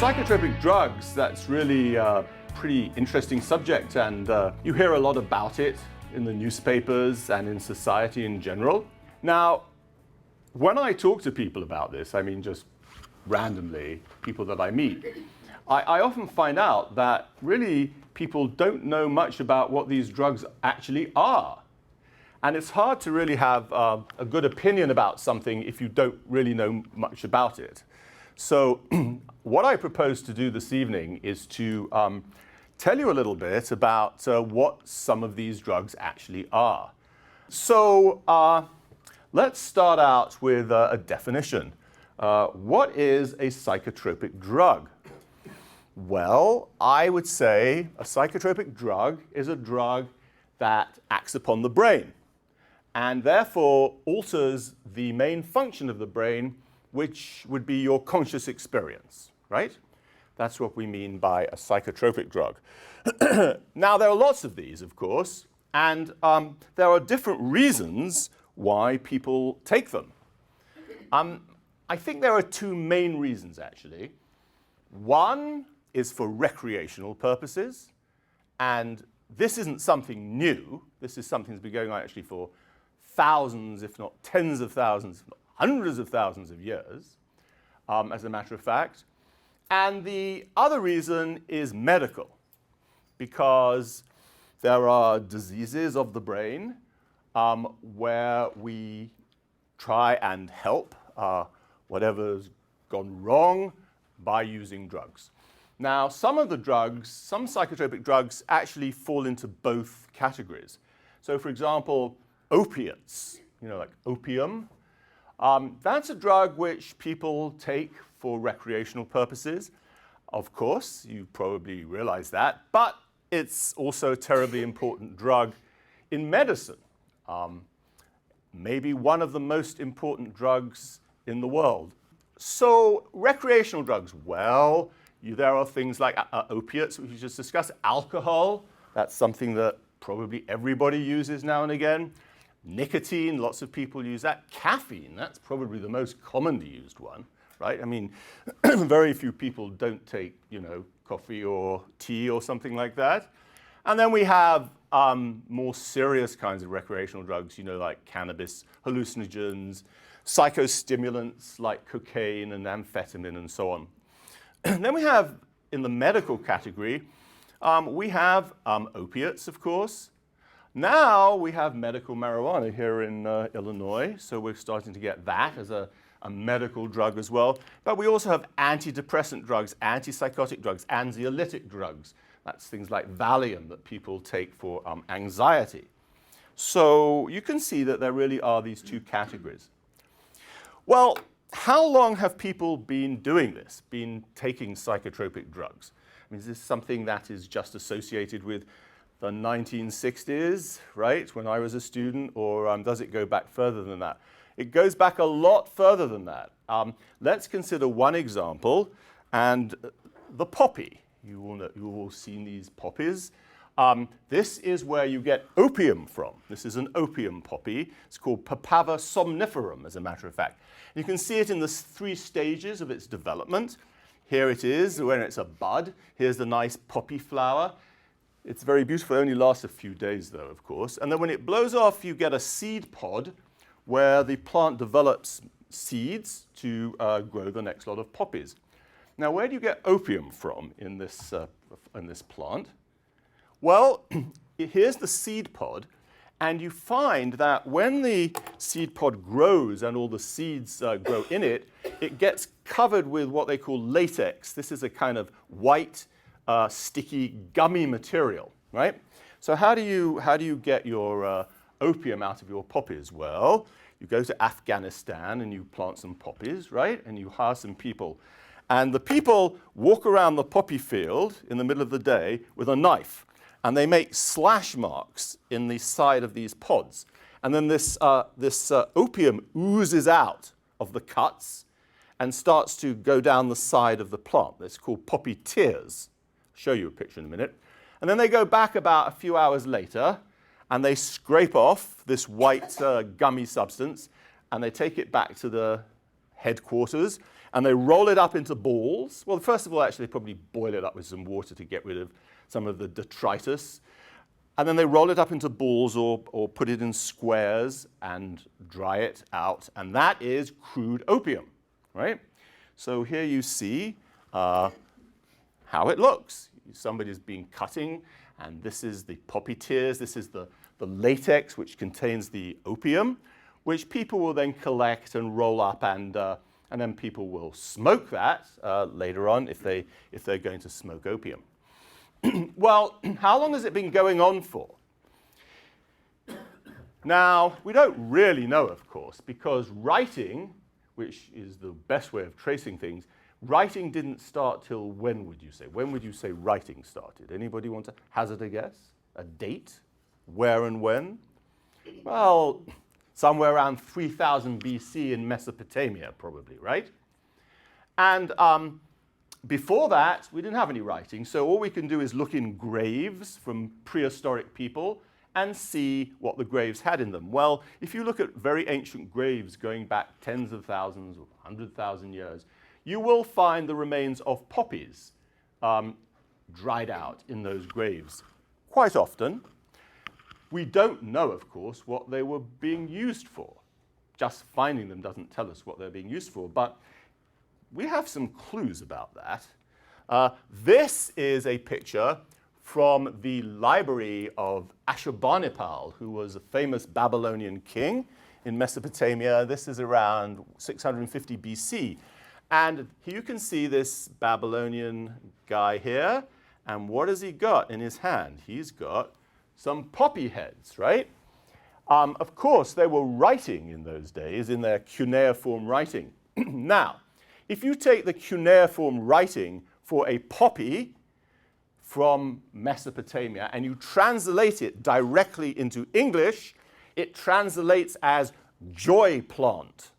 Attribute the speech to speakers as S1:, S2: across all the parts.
S1: Psychotropic drugs, that's really a pretty interesting subject, and you hear a lot about it in the newspapers and in society in general. Now, when I talk to people about this, I mean just randomly, people that I meet, I often find out that really people don't know much about what these drugs actually are. And it's hard to really have a good opinion about something if you don't really know much about it. So what I propose to do this evening is to tell you a little bit about what some of these drugs actually are. So let's start out with a definition. What is a psychotropic drug? Well, I would say a psychotropic drug is a drug that acts upon the brain and therefore alters the main function of the brain, which would be your conscious experience, right? That's what we mean by a psychotropic drug. Now, there are lots of these, of course, and there are different reasons why people take them. I think there are two main reasons, actually. One is for recreational purposes, and this isn't something new. This is something that's been going on actually for thousands, if not tens of thousands, if not hundreds of thousands of years, as a matter of fact. And the other reason is medical, because there are diseases of the brain where we try and help whatever's gone wrong by using drugs. Now, some of the drugs, some psychotropic drugs actually fall into both categories. So, for example, opiates, like opium, that's a drug which people take for recreational purposes. Of course, you probably realize that, but it's also a terribly important drug in medicine. Maybe one of the most important drugs in the world. So recreational drugs, well, there are things like opiates, which we just discussed, alcohol, that's something that probably everybody uses now and again. Nicotine, lots of people use that. Caffeine, that's probably the most commonly used one, right? I mean, very few people don't take, coffee or tea or something like that. And then we have more serious kinds of recreational drugs, like cannabis, hallucinogens, psychostimulants like cocaine and amphetamine and so on. Then we have, in the medical category, we have opiates, of course. Now we have medical marijuana here in Illinois, so we're starting to get that as a medical drug as well. But we also have antidepressant drugs, antipsychotic drugs, anxiolytic drugs. That's things like valium that people take for anxiety. So you can see that there really are these two categories. Well, how long have people been doing this, been taking psychotropic drugs? I mean, is this something that is just associated with the 1960s, right, when I was a student, or does it go back further than that? It goes back a lot further than that. Let's consider one example, and the poppy. You've all seen these poppies. This is where you get opium from. This is an opium poppy. It's called Papaver somniferum, as a matter of fact. You can see it in the three stages of its development. Here it is when it's a bud. Here's the nice poppy flower. It's very beautiful. It only lasts a few days, though, of course. And then when it blows off, you get a seed pod where the plant develops seeds to grow the next lot of poppies. Now, where do you get opium from in this plant? Well, here's the seed pod, and you find that when the seed pod grows and all the seeds grow in it, it gets covered with what they call latex. This is a kind of white, sticky, gummy material, right? So how do you get your opium out of your poppies? Well, you go to Afghanistan and you plant some poppies, right? And you hire some people. And the people walk around the poppy field in the middle of the day with a knife. And they make slash marks in the side of these pods. And then this opium oozes out of the cuts and starts to go down the side of the plant. It's called poppy tears. I'll show you a picture in a minute. And then they go back about a few hours later, and they scrape off this white gummy substance, and they take it back to the headquarters, and they roll it up into balls. Well, first of all, actually, they probably boil it up with some water to get rid of some of the detritus. And then they roll it up into balls or put it in squares and dry it out. And that is crude opium, right? So here you see how it looks. Somebody's been cutting, and this is the poppy tears. This is the latex, which contains the opium, which people will then collect and roll up, and then people will smoke that later on if they're going to smoke opium. Well, how long has it been going on for? Now, we don't really know, of course, because writing, which is the best way of tracing things, writing didn't start till when would you say? When would you say writing started? Anybody want to hazard a guess? A date? Where and when? Well, somewhere around 3000 BC in Mesopotamia, probably, right? And before that, we didn't have any writing, so all we can do is look in graves from prehistoric people and see what the graves had in them. Well, if you look at very ancient graves going back tens of thousands or 100,000 years, you will find the remains of poppies dried out in those graves quite often. We don't know, of course, what they were being used for. Just finding them doesn't tell us what they're being used for, but we have some clues about that. This is a picture from the library of Ashurbanipal, who was a famous Babylonian king in Mesopotamia. This is around 650 BC. And you can see this Babylonian guy here. And what has he got in his hand? He's got some poppy heads, right? Of course, they were writing in those days in their cuneiform writing. Now, if you take the cuneiform writing for a poppy from Mesopotamia and you translate it directly into English, it translates as joy plant,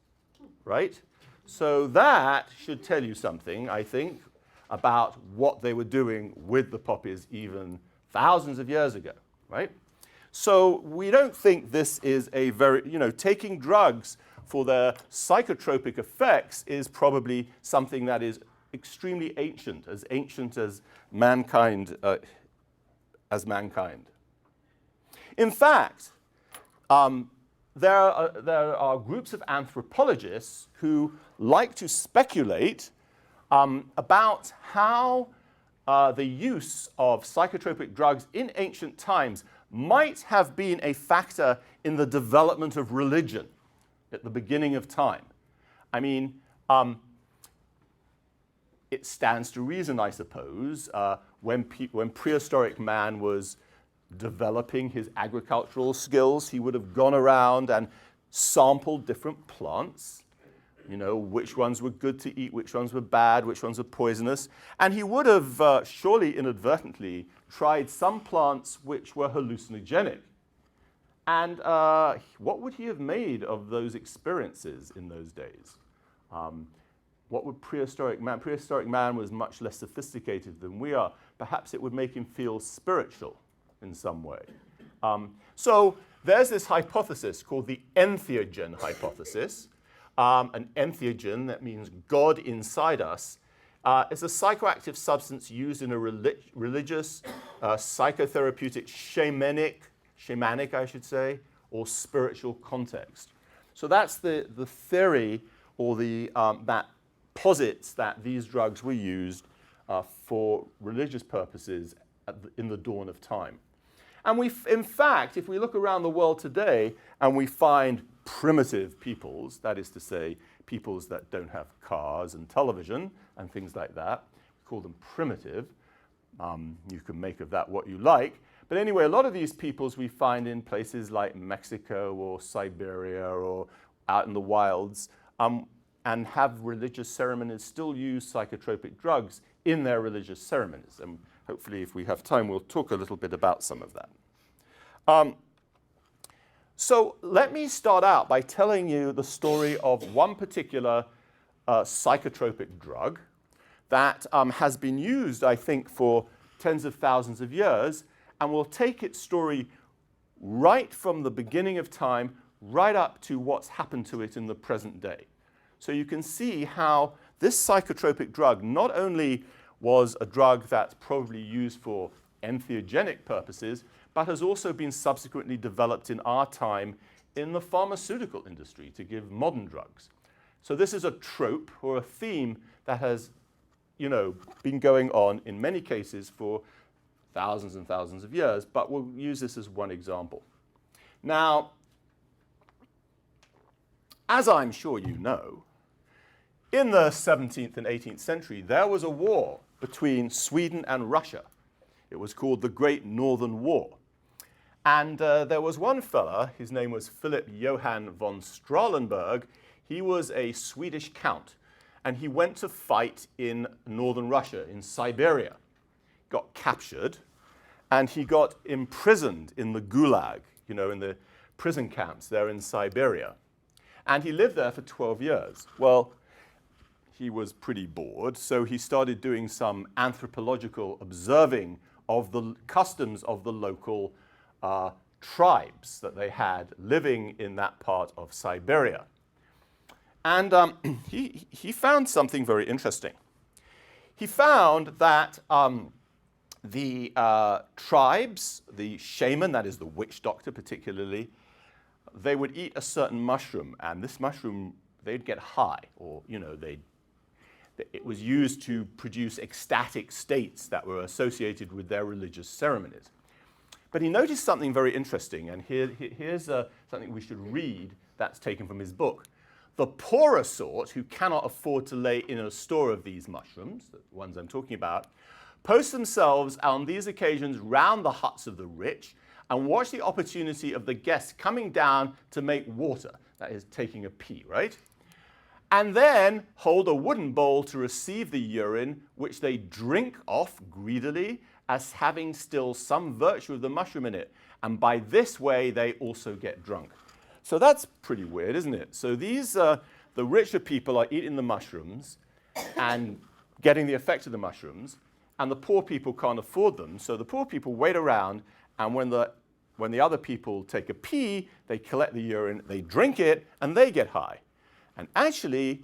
S1: right? So that should tell you something, I think, about what they were doing with the poppies even thousands of years ago, right? So we don't think this is a very, taking drugs for their psychotropic effects is probably something that is extremely ancient as mankind. In fact, there are groups of anthropologists who like to speculate about how the use of psychotropic drugs in ancient times might have been a factor in the development of religion at the beginning of time. I mean, it stands to reason, I suppose, when prehistoric man was developing his agricultural skills, he would have gone around and sampled different plants, which ones were good to eat, which ones were bad, which ones were poisonous. And he would have surely inadvertently tried some plants which were hallucinogenic. And what would he have made of those experiences in those days? What would prehistoric man? Prehistoric man was much less sophisticated than we are. Perhaps it would make him feel spiritual in some way. So there's this hypothesis called the Entheogen Hypothesis. An entheogen, that means God inside us, is a psychoactive substance used in a religious, psychotherapeutic, shamanic, I should say, or spiritual context. So that's the theory, or that posits that these drugs were used for religious purposes in the dawn of time. And in fact, if we look around the world today and we find primitive peoples, that is to say, peoples that don't have cars and television and things like that, we call them primitive. You can make of that what you like. But anyway, a lot of these peoples we find in places like Mexico or Siberia or out in the wilds, and have religious ceremonies, still use psychotropic drugs in their religious ceremonies. And hopefully, if we have time, we'll talk a little bit about some of that. So let me start out by telling you the story of one particular psychotropic drug that has been used, I think, for tens of thousands of years, and we'll take its story right from the beginning of time right up to what's happened to it in the present day. So you can see how this psychotropic drug not only was a drug that's probably used for entheogenic purposes, but has also been subsequently developed in our time in the pharmaceutical industry to give modern drugs. So this is a trope or a theme that has, been going on in many cases for thousands and thousands of years, but we'll use this as one example. Now, as I'm sure you know, in the 17th and 18th century, there was a war between Sweden and Russia. It was called the Great Northern War. And there was one fella, his name was Philip Johann von Strahlenberg. He was a Swedish count, and he went to fight in northern Russia, in Siberia. Got captured, and he got imprisoned in the Gulag, in the prison camps there in Siberia. And he lived there for 12 years. Well, he was pretty bored, so he started doing some anthropological observing of the customs of the local tribes that they had living in that part of Siberia. And he found something very interesting. He found that the tribes, the shaman, that is the witch doctor particularly, they would eat a certain mushroom, and this mushroom, they'd get high, or, it was used to produce ecstatic states that were associated with their religious ceremonies. But he noticed something very interesting, and here's something we should read that's taken from his book. The poorer sort, who cannot afford to lay in a store of these mushrooms, the ones I'm talking about, post themselves on these occasions round the huts of the rich and watch the opportunity of the guests coming down to make water, that is, taking a pee, right? And then hold a wooden bowl to receive the urine, which they drink off greedily as having still some virtue of the mushroom in it. And by this way, they also get drunk. So that's pretty weird, isn't it? So these, the richer people are eating the mushrooms and getting the effect of the mushrooms, and the poor people can't afford them. So the poor people wait around, and when the other people take a pee, they collect the urine, they drink it, and they get high. And actually,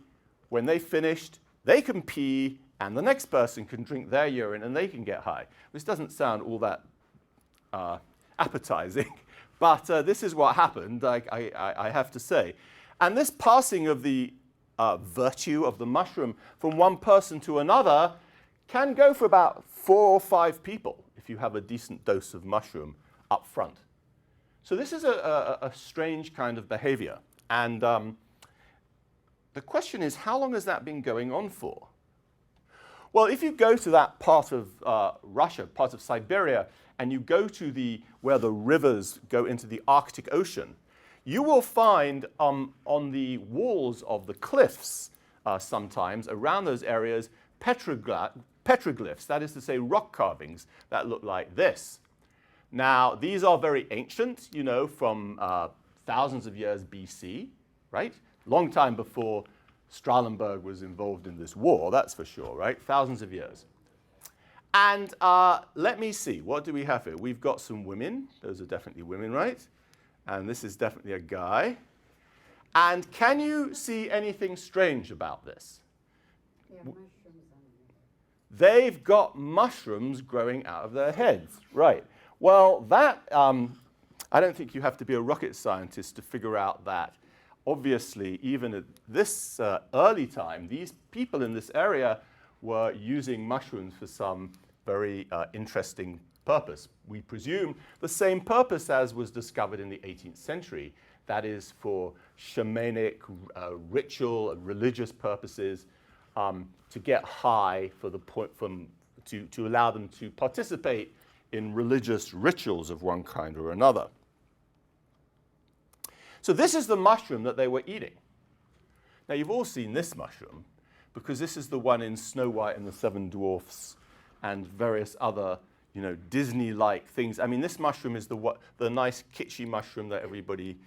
S1: when they finished, they can pee, and the next person can drink their urine, and they can get high. This doesn't sound all that appetizing, but this is what happened, I have to say. And this passing of the virtue of the mushroom from one person to another can go for about 4 or 5 people if you have a decent dose of mushroom up front. So this is a strange kind of behavior. And the question is, how long has that been going on for? Well, if you go to that part of Russia, part of Siberia, and you go to where the rivers go into the Arctic Ocean, you will find on the walls of the cliffs sometimes around those areas petroglyphs, that is to say rock carvings that look like this. Now, these are very ancient, from thousands of years BC, right? Long time before Strahlenberg was involved in this war, that's for sure, right? Thousands of years. And let me see, what do we have here? We've got some women. Those are definitely women, right? And this is definitely a guy. And can you see anything strange about this?
S2: Yeah, mushrooms on it.
S1: They've got mushrooms growing out of their heads, right? Well, that, I don't think you have to be a rocket scientist to figure out that. Obviously, even at this early time, these people in this area were using mushrooms for some very interesting purpose. We presume the same purpose as was discovered in the 18th century. That is for shamanic, ritual, and religious purposes, to get high for the point to allow them to participate in religious rituals of one kind or another. So this is the mushroom that they were eating. Now, you've all seen this mushroom, because this is the one in Snow White and the Seven Dwarfs and various other, Disney-like things. I mean, this mushroom is the nice kitschy mushroom that everybody,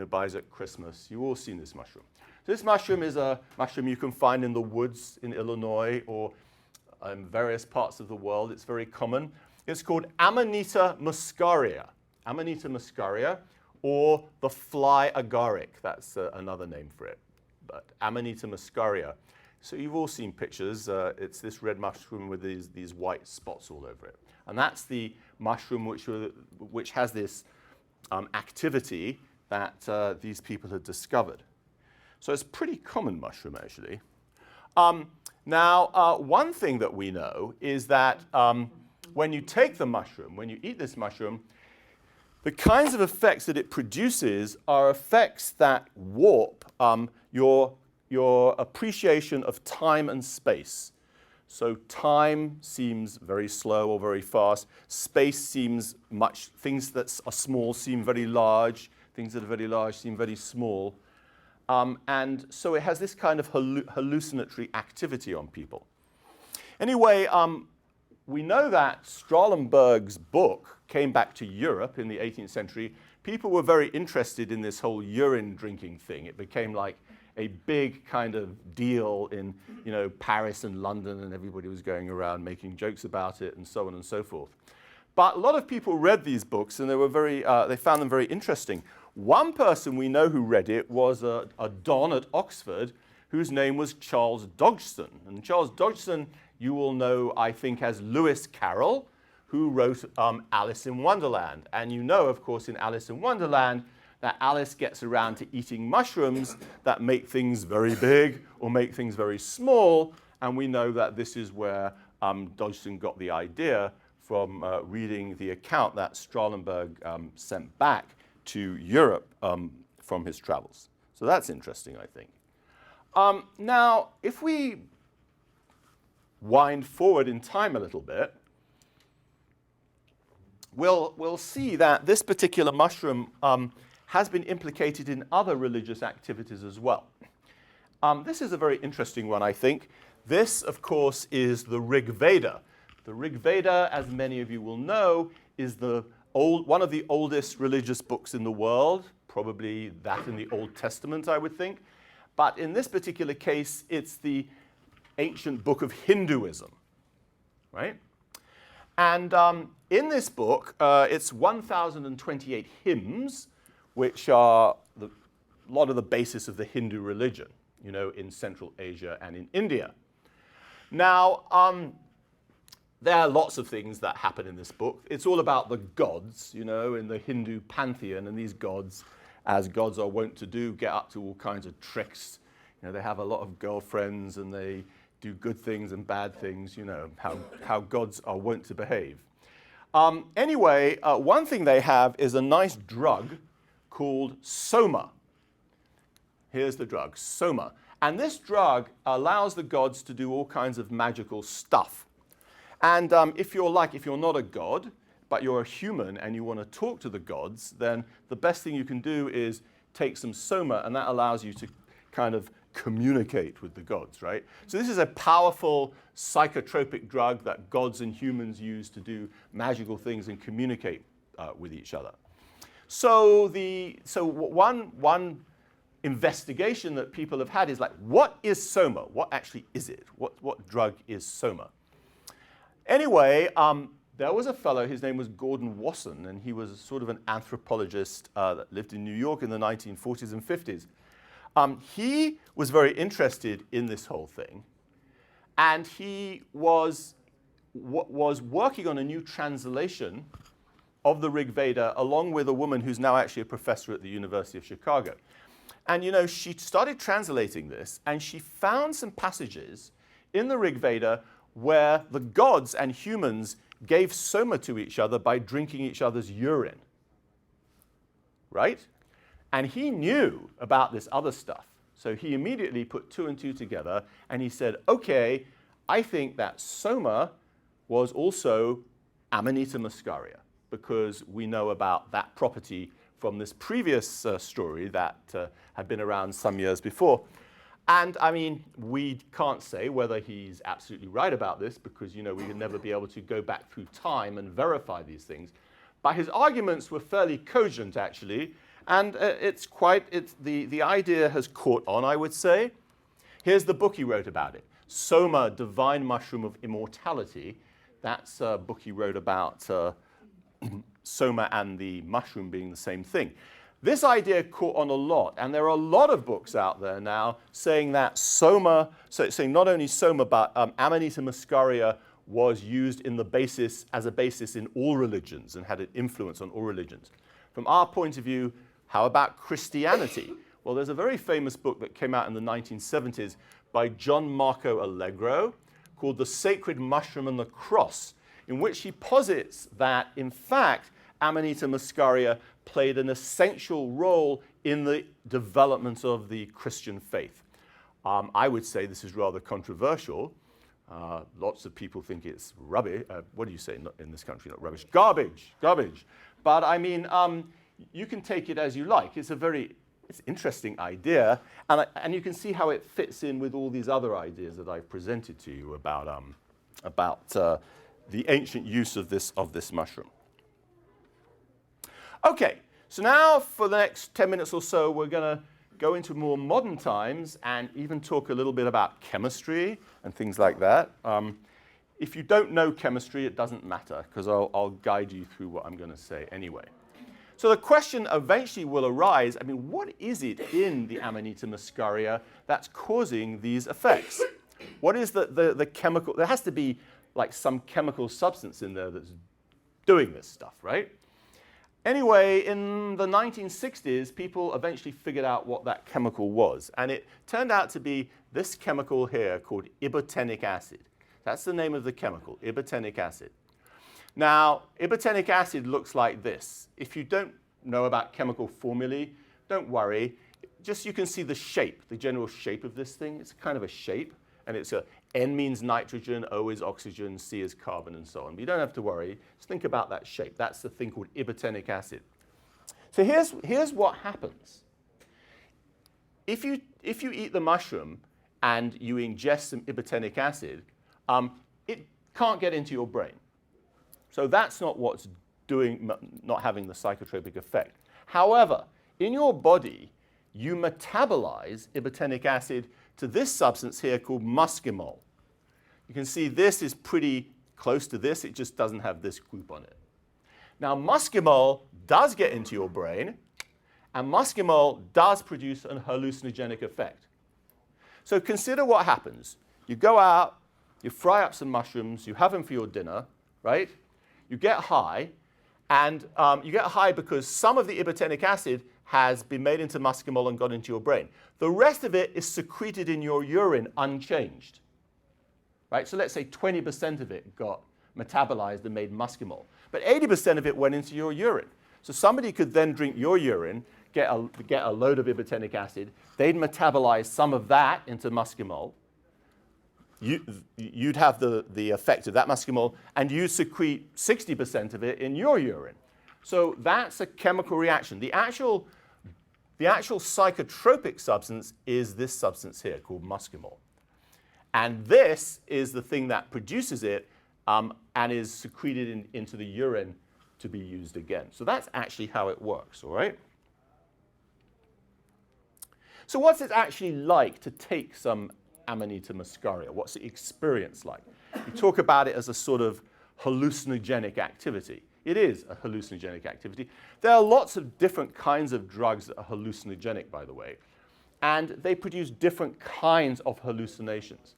S1: buys at Christmas. You've all seen this mushroom. So this mushroom is a mushroom you can find in the woods in Illinois or in various parts of the world. It's very common. It's called Amanita muscaria. Amanita muscaria, or the fly agaric. That's another name for it. but Amanita muscaria. So you've all seen pictures. It's this red mushroom with these white spots all over it. And that's the mushroom which has this activity that these people had discovered. So it's a pretty common mushroom, actually. Now, one thing that we know is that when you take the mushroom, when you eat this mushroom, the kinds of effects that it produces are effects that warp your appreciation of time and space. So time seems very slow or very fast. Space seems much, things that are small seem very large. Things that are very large seem very small. And so it has this kind of hallucinatory activity on people. Anyway, we know that Strahlenberg's book came back to Europe in the 18th century. People were very interested in this whole urine drinking thing. It became like a big kind of deal in, Paris and London, and everybody was going around making jokes about it and so on and so forth. But a lot of people read these books, and they found them very interesting. One person we know who read it was a Don at Oxford whose name was Charles Dodgson. And Charles Dodgson, you will know, I think, as Lewis Carroll, who wrote Alice in Wonderland. And you know, of course, in Alice in Wonderland, that Alice gets around to eating mushrooms that make things very big or make things very small. And we know that this is where Dodgson got the idea from reading the account that Strahlenberg sent back to Europe from his travels. So that's interesting, I think. Now, if we wind forward in time a little bit, we'll see that this particular mushroom has been implicated in other religious activities as well. This is a very interesting one, I think. This, of course, is the Rigveda. The Rigveda, as many of you will know, is one of the oldest religious books in the world, probably that in the Old Testament, I would think. But in this particular case, it's the ancient book of Hinduism, right? And in this book, it's 1,028 hymns, which are a lot of the basis of the Hindu religion, in Central Asia and in India. Now, there are lots of things that happen in this book. It's all about the gods, in the Hindu pantheon, and these gods, as gods are wont to do, get up to all kinds of tricks. They have a lot of girlfriends, and they do good things and bad things, how gods are wont to behave. Anyway, one thing they have is a nice drug called soma. Here's the drug, soma. And this drug allows the gods to do all kinds of magical stuff. And if you're not a god, but you're a human and you want to talk to the gods, then the best thing you can do is take some soma, and that allows you to kind of communicate with the gods, right? So this is a powerful psychotropic drug that gods and humans use to do magical things and communicate with each other. So one investigation that people have had is like, what is soma? What actually is it? What drug is soma? Anyway, there was a fellow, his name was Gordon Wasson, and he was sort of an anthropologist that lived in New York in the 1940s and 50s. He was very interested in this whole thing, and he was working on a new translation of the Rigveda along with a woman who's now actually a professor at the University of Chicago. And she started translating this, and she found some passages in the Rigveda where the gods and humans gave soma to each other by drinking each other's urine, right? And he knew about this other stuff. So he immediately put two and two together, and he said, okay, I think that soma was also Amanita muscaria, because we know about that property from this previous story that had been around some years before. And I mean, we can't say whether he's absolutely right about this, because we would never be able to go back through time and verify these things. But his arguments were fairly cogent, actually, and the idea has caught on, I would say. Here's the book he wrote about it, Soma, Divine Mushroom of Immortality. That's a book he wrote about soma and the mushroom being the same thing. this idea caught on a lot, and there are a lot of books out there now saying that soma, so saying not only soma, but Amanita muscaria was used in the basis, as a basis in all religions and had an influence on all religions. From our point of view, how about Christianity? Well, there's a very famous book that came out in the 1970s by John Marco Allegro called The Sacred Mushroom and the Cross, in which he posits that, in fact, Amanita muscaria played an essential role in the development of the Christian faith. I would say this is rather controversial. Lots of people think it's rubbish. What do you say in this country? Not rubbish. Garbage. Garbage. But I mean, you can take it as you like. It's an interesting idea, and you can see how it fits in with all these other ideas that I've presented to you about the ancient use of this mushroom. Okay, so now for the next 10 minutes or so, we're going to go into more modern times and even talk a little bit about chemistry and things like that. If you don't know chemistry, it doesn't matter, because I'll guide you through what I'm going to say anyway. So the question eventually will arise, I mean, what is it in the Amanita muscaria that's causing these effects? What is the chemical? There has to be like some chemical substance in there that's doing this stuff, right? Anyway, in the 1960s, people eventually figured out what that chemical was. And it turned out to be this chemical here called Epitenic Acid. That's the name of the chemical, Epitenic Acid. Now, Epitenic Acid looks like this. If you don't know about chemical formulae, don't worry. Just you can see the shape, the general shape of this thing. It's kind of a shape. And it's N means nitrogen, O is oxygen, C is carbon, and so on. But you don't have to worry. Just think about that shape. That's the thing called Epitenic acid. So here's what happens. If you eat the mushroom and you ingest some Epitenic acid, it can't get into your brain. So that's not what's not having the psychotropic effect. However, in your body, you metabolize Epitenic acid to this substance here called muscimol. You can see this is pretty close to this. It just doesn't have this group on it. Now, muscimol does get into your brain, and muscimol does produce an hallucinogenic effect. So consider what happens. You go out, you fry up some mushrooms, you have them for your dinner, right? You get high, and you get high because some of the Epitenic acid has been made into muscimol and got into your brain. The rest of it is secreted in your urine unchanged. Right? So let's say 20% of it got metabolized and made muscimol. But 80% of it went into your urine. So somebody could then drink your urine, get a load of Epitenic acid, they'd metabolize some of that into muscimol. You'd have the effect of that muscimol, and you secrete 60% of it in your urine. So that's a chemical reaction. The actual psychotropic substance is this substance here called muscimol. And this is the thing that produces it and is secreted into the urine to be used again. So that's actually how it works, all right? So what's it actually like to take some Amanita muscaria? What's the experience like? We talk about it as a sort of hallucinogenic activity. It is a hallucinogenic activity. There are lots of different kinds of drugs that are hallucinogenic, by the way, and they produce different kinds of hallucinations.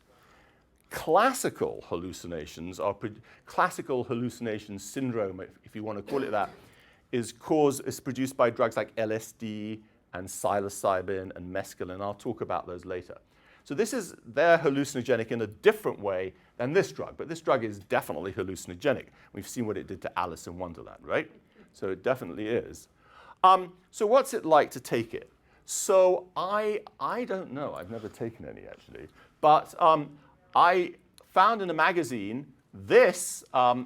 S1: Classical hallucinations, or classical hallucination syndrome, if you want to call it that, is produced by drugs like LSD and psilocybin and mescaline. I'll talk about those later. So they're hallucinogenic in a different way than this drug, but this drug is definitely hallucinogenic. We've seen what it did to Alice in Wonderland, right? So it definitely is. So what's it like to take it? So I don't know. I've never taken any, actually. But I found in a magazine, this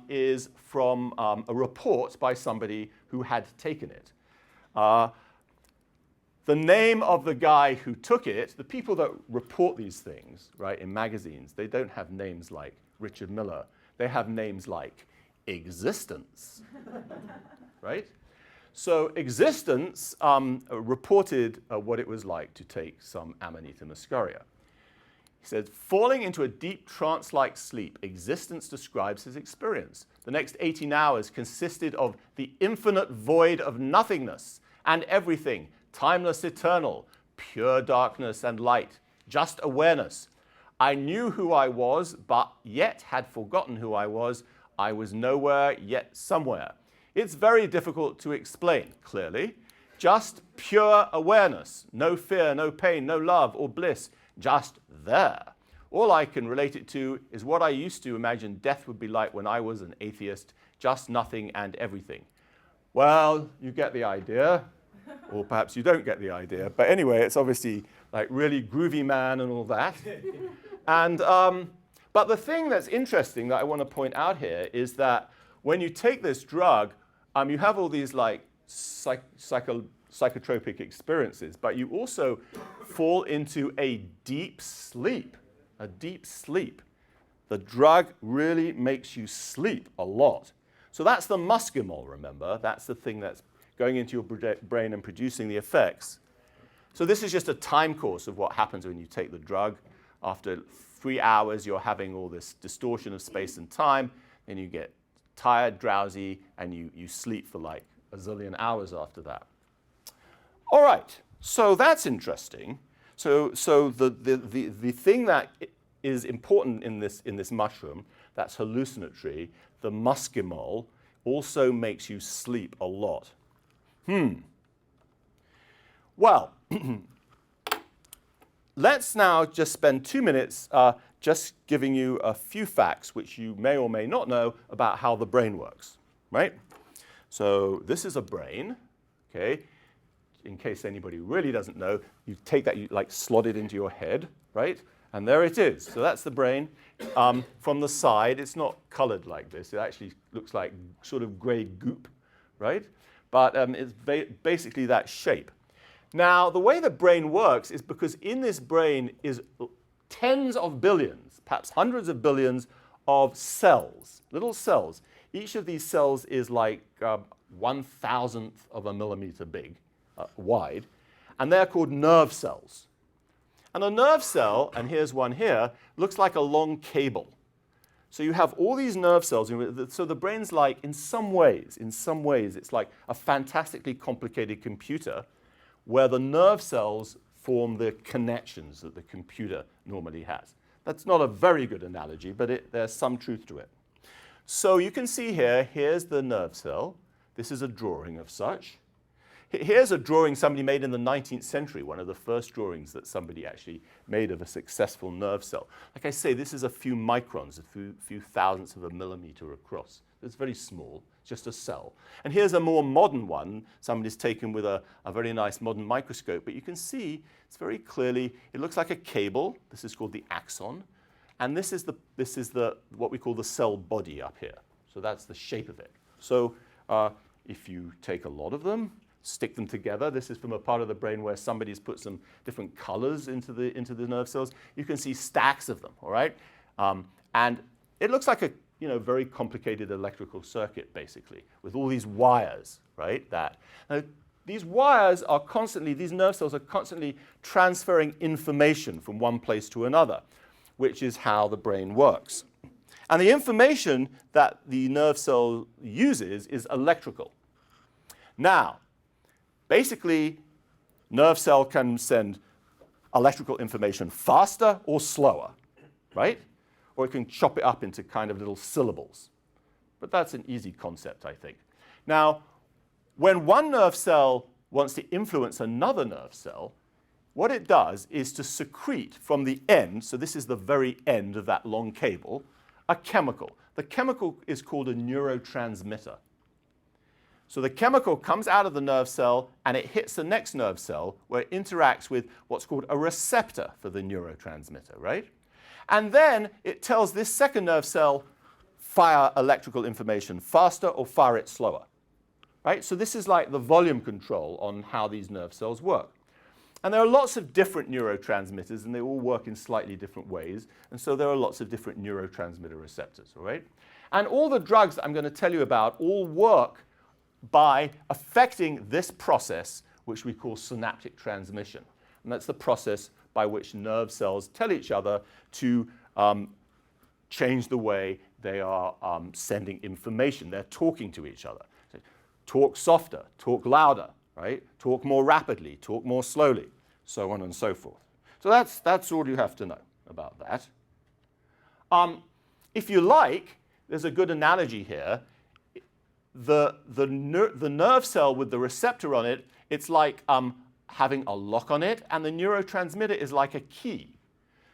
S1: is from a report by somebody who had taken it. The name of the guy who took it, the people that report these things, right, in magazines, they don't have names like Richard Miller. They have names like Existence, right? So Existence reported what it was like to take some Amanita muscaria. He said, falling into a deep trance-like sleep, Existence describes his experience. The next 18 hours consisted of the infinite void of nothingness, and everything, timeless, eternal, pure darkness and light, just awareness. I knew who I was, but yet had forgotten who I was. I was nowhere, yet somewhere. It's very difficult to explain clearly. Just pure awareness, no fear, no pain, no love or bliss, just there. All I can relate it to is what I used to imagine death would be like when I was an atheist, just nothing and everything. Well, you get the idea, or perhaps you don't get the idea. But anyway, it's obviously like really groovy man and all that. And, but the thing that's interesting that I want to point out here is that when you take this drug, you have all these like psychotropic experiences, but you also fall into a deep sleep. A deep sleep. The drug really makes you sleep a lot. So that's the muscimol, remember? That's the thing that's going into your brain and producing the effects. So this is just a time course of what happens when you take the drug. After 3 hours, you're having all this distortion of space and time, and you get tired, drowsy, and you sleep for like a zillion hours after that. All right, so that's interesting. So the thing that is important in this mushroom that's hallucinatory, the muscimol, also makes you sleep a lot. Well, let's now just spend 2 minutes just giving you a few facts which you may or may not know about how the brain works, right? So this is a brain, okay? In case anybody really doesn't know, you take that, you like slot it into your head, right? And there it is. So that's the brain. From the side, it's not colored like this. It actually looks like sort of gray goop, right? But it's basically that shape. Now, the way the brain works is because in this brain is tens of billions, perhaps hundreds of billions of cells, little cells. Each of these cells is like 1,000th of a millimeter big, wide, and they're called nerve cells. And a nerve cell, and here's one here, looks like a long cable. So you have all these nerve cells. So the brain's like, in some ways, it's like a fantastically complicated computer where the nerve cells form the connections that the computer normally has. That's not a very good analogy, but there's some truth to it. So you can see here, here's the nerve cell. This is a drawing of such. Here's a drawing somebody made in the 19th century, one of the first drawings that somebody actually made of a successful nerve cell. Like I say, this is a few microns, a few thousandths of a millimeter across. It's very small, just a cell. And here's a more modern one, somebody's taken with a very nice modern microscope. But you can see, it's very clearly, it looks like a cable. This is called the axon. And this is what we call the cell body up here. So that's the shape of it. So if you take a lot of them, stick them together. This is from a part of the brain where somebody's put some different colors into the nerve cells. You can see stacks of them, all right? And it looks like a very complicated electrical circuit, basically, with all these wires, right? Now, these wires are constantly, these nerve cells are constantly transferring information from one place to another, which is how the brain works. And the information that the nerve cell uses is electrical. Now, basically, nerve cell can send electrical information faster or slower, right? Or it can chop it up into kind of little syllables. But that's an easy concept, I think. Now, when one nerve cell wants to influence another nerve cell, what it does is to secrete from the end, so this is the very end of that long cable, a chemical. The chemical is called a neurotransmitter. So the chemical comes out of the nerve cell and it hits the next nerve cell where it interacts with what's called a receptor for the neurotransmitter, right? And then it tells this second nerve cell, fire electrical information faster or fire it slower, right? So this is like the volume control on how these nerve cells work. And there are lots of different neurotransmitters and they all work in slightly different ways. And so there are lots of different neurotransmitter receptors, all right? And all the drugs I'm going to tell you about all work by affecting this process, which we call synaptic transmission. And that's the process by which nerve cells tell each other to change the way they are sending information. They're talking to each other. So, talk softer, talk louder, right? Talk more rapidly, talk more slowly, so on and so forth. So that's all you have to know about that. If you like, there's a good analogy here. The nerve cell with the receptor on it, it's like having a lock on it, and the neurotransmitter is like a key.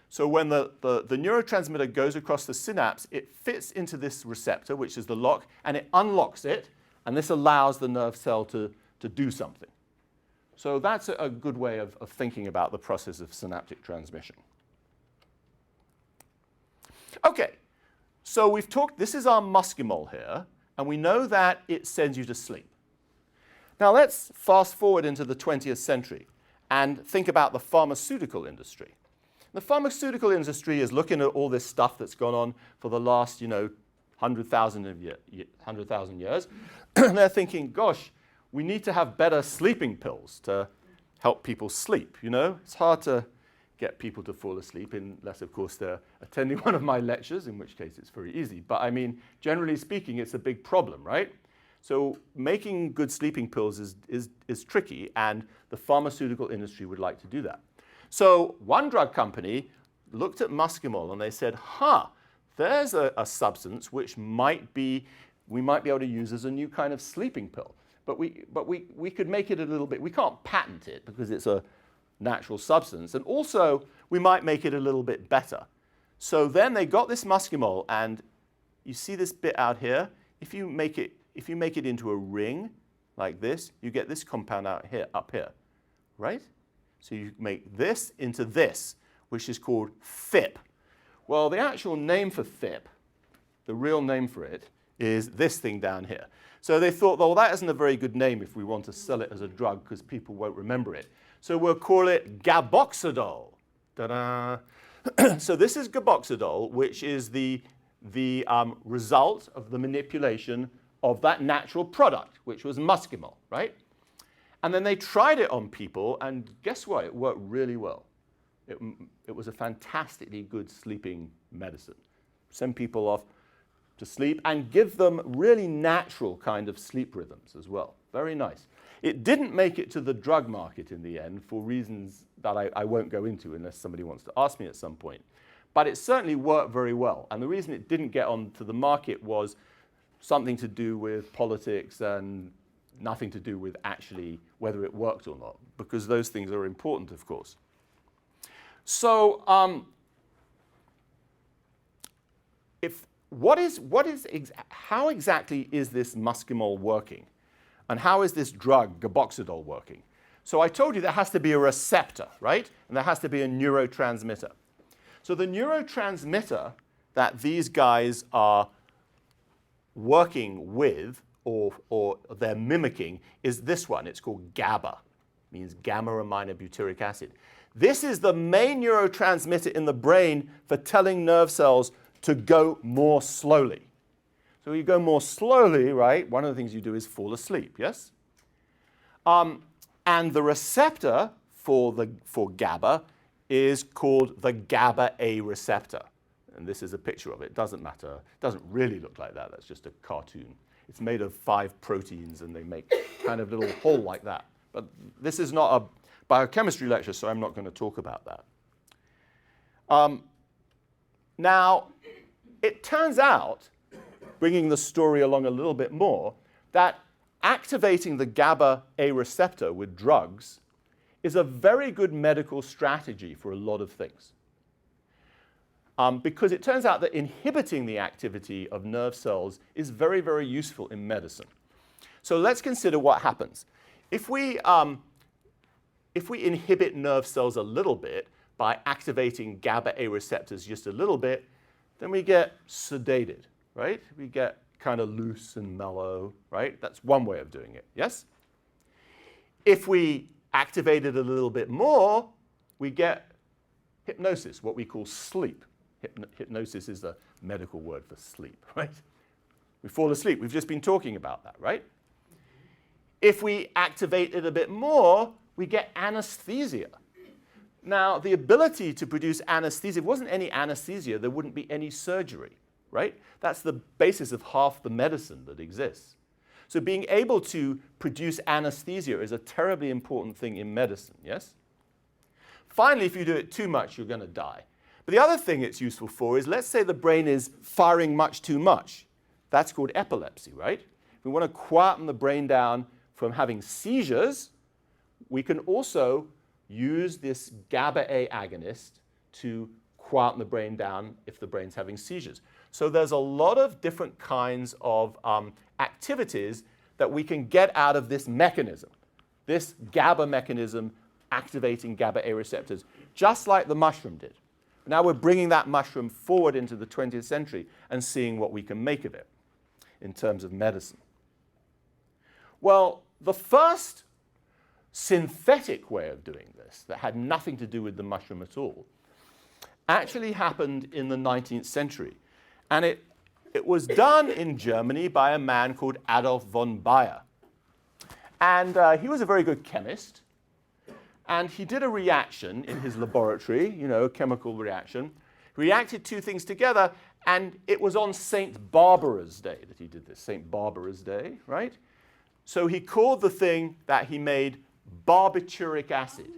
S1: So when the neurotransmitter goes across the synapse, it fits into this receptor, which is the lock, and it unlocks it, and this allows the nerve cell to do something. So that's a good way of thinking about the process of synaptic transmission. Okay, so we've talked, this is our muscimol here, and we know that it sends you to sleep. Now let's fast forward into the 20th century and think about the pharmaceutical industry. The pharmaceutical industry is looking at all this stuff that's gone on for the last, 100,000 years. They're thinking, gosh, we need to have better sleeping pills to help people sleep, It's hard to get people to fall asleep unless, of course, they're attending one of my lectures, in which case it's very easy. But I mean, generally speaking, it's a big problem, right? So making good sleeping pills is tricky, and the pharmaceutical industry would like to do that. So one drug company looked at muscimol and they said, there's a substance which we might be able to use as a new kind of sleeping pill. But we could make it a little bit, we can't patent it because it's a natural substance. And also, we might make it a little bit better. So then they got this muscimol, and you see this bit out here? If you make it into a ring like this, you get this compound up here, right? So you make this into this, which is called FIP. Well, the actual name for FIP, the real name for it, is this thing down here. So they thought, well, that isn't a very good name if we want to sell it as a drug because people won't remember it. So we'll call it gaboxidol. Ta-da! So this is gaboxidol, which is the result of the manipulation of that natural product, which was muscimol, right? And then they tried it on people, and guess what? It worked really well. It was a fantastically good sleeping medicine. Send people off to sleep and give them really natural kind of sleep rhythms as well. Very nice. It didn't make it to the drug market in the end for reasons that I won't go into unless somebody wants to ask me at some point. But it certainly worked very well. And the reason it didn't get onto the market was something to do with politics and nothing to do with actually whether it worked or not, because those things are important, of course. So how exactly is this muscimol working? And how is this drug, gaboxidol, working? So I told you there has to be a receptor, right? And there has to be a neurotransmitter. So the neurotransmitter that these guys are working with, or they're mimicking, is this one. It's called GABA. It means gamma-aminobutyric acid. This is the main neurotransmitter in the brain for telling nerve cells to go more slowly. So you go more slowly, right? One of the things you do is fall asleep, yes? And the receptor for GABA is called the GABA-A receptor. And this is a picture of it. It doesn't matter. It doesn't really look like that. That's just a cartoon. It's made of 5 proteins, and they make kind of a little hole like that. But this is not a biochemistry lecture, so I'm not going to talk about that. Now, it turns out, bringing the story along a little bit more, that activating the GABA-A receptor with drugs is a very good medical strategy for a lot of things. Because it turns out that inhibiting the activity of nerve cells is very, very useful in medicine. So let's consider what happens. If we inhibit nerve cells a little bit by activating GABA-A receptors just a little bit, then we get sedated, right? We get kind of loose and mellow, right? That's one way of doing it, yes? If we activate it a little bit more, we get hypnosis, what we call sleep. Hypnosis is the medical word for sleep, right? We fall asleep. We've just been talking about that, right? If we activate it a bit more, we get anesthesia. Now, the ability to produce anesthesia, if there wasn't any anesthesia, there wouldn't be any surgery, right? That's the basis of half the medicine that exists. So being able to produce anesthesia is a terribly important thing in medicine, yes? Finally, if you do it too much, you're going to die. But the other thing it's useful for is, let's say the brain is firing much too much. That's called epilepsy, right? If we want to quieten the brain down from having seizures, we can also use this GABA-A agonist to quieten the brain down if the brain's having seizures. So there's a lot of different kinds of activities that we can get out of this mechanism, this GABA mechanism activating GABA-A receptors, just like the mushroom did. Now we're bringing that mushroom forward into the 20th century and seeing what we can make of it in terms of medicine. Well, the first synthetic way of doing this that had nothing to do with the mushroom at all actually happened in the 19th century. And it was done in Germany by a man called Adolf von Baeyer. And he was a very good chemist. And he did a reaction in his laboratory, you know, a chemical reaction. He reacted two things together, and it was on St. Barbara's Day that he did this, St. Barbara's Day, right? So he called the thing that he made barbituric acid.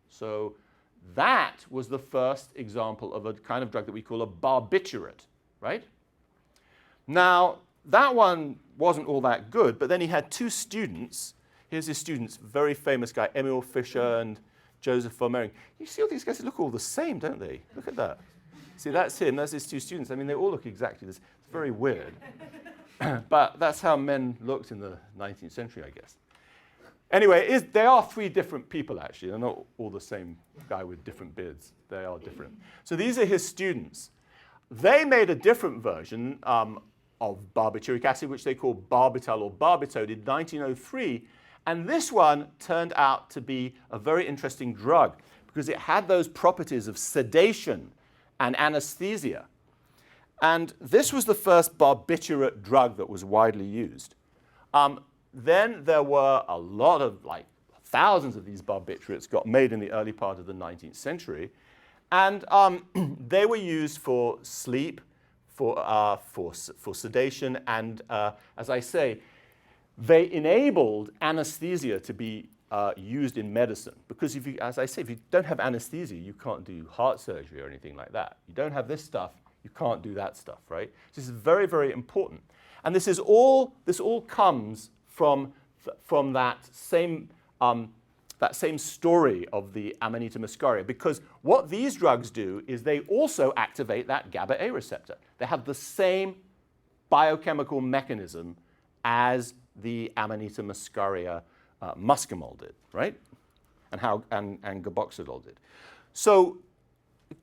S1: So that was the first example of a kind of drug that we call a barbiturate, right? Now, that one wasn't all that good, but then he had two students. Here's his students, very famous guy, Emil Fischer and Joseph von Mering. You see all these guys look all the same, don't they? Look at that. See, that's him, that's his two students. I mean, they all look exactly this. It's very weird. But that's how men looked in the 19th century, I guess. Anyway, they are three different people, actually. They're not all the same guy with different beards. They are different. So these are his students. They made a different version of barbituric acid, which they call barbital or barbitode, in 1903. And this one turned out to be a very interesting drug because it had those properties of sedation and anesthesia. And this was the first barbiturate drug that was widely used. Then there were a lot of, like, thousands of these barbiturates got made in the early part of the 19th century. And they were used for sleep, for sedation, and as I say, they enabled anesthesia to be used in medicine. Because if you, as I say, if you don't have anesthesia, you can't do heart surgery or anything like that. You don't have this stuff, you can't do that stuff, right? This is very, very important. And this all comes from that same story of the Amanita muscaria, because what these drugs do is they also activate that GABA-A receptor. They have the same biochemical mechanism as the Amanita muscaria muscimol did, right? And gaboxidol did. So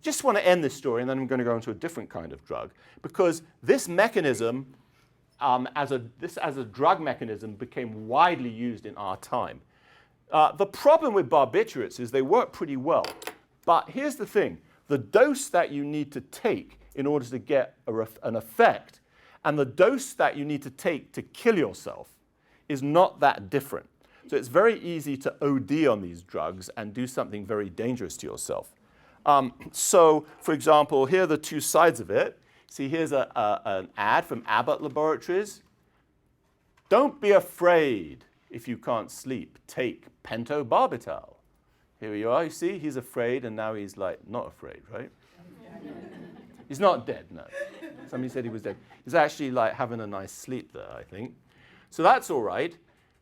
S1: just want to end this story, and then I'm going to go into a different kind of drug, because this mechanism, as a drug mechanism, became widely used in our time. The problem with barbiturates is they work pretty well. But here's the thing. The dose that you need to take in order to get an effect and the dose that you need to take to kill yourself is not that different. So it's very easy to OD on these drugs and do something very dangerous to yourself. So, for example, here are the two sides of it. See, here's an ad from Abbott Laboratories. Don't be afraid if you can't sleep. Take pentobarbital. Here you are. You see, he's afraid, and now he's like not afraid, right? He's not dead, no. Somebody said he was dead. He's actually like having a nice sleep there, I think. So that's all right.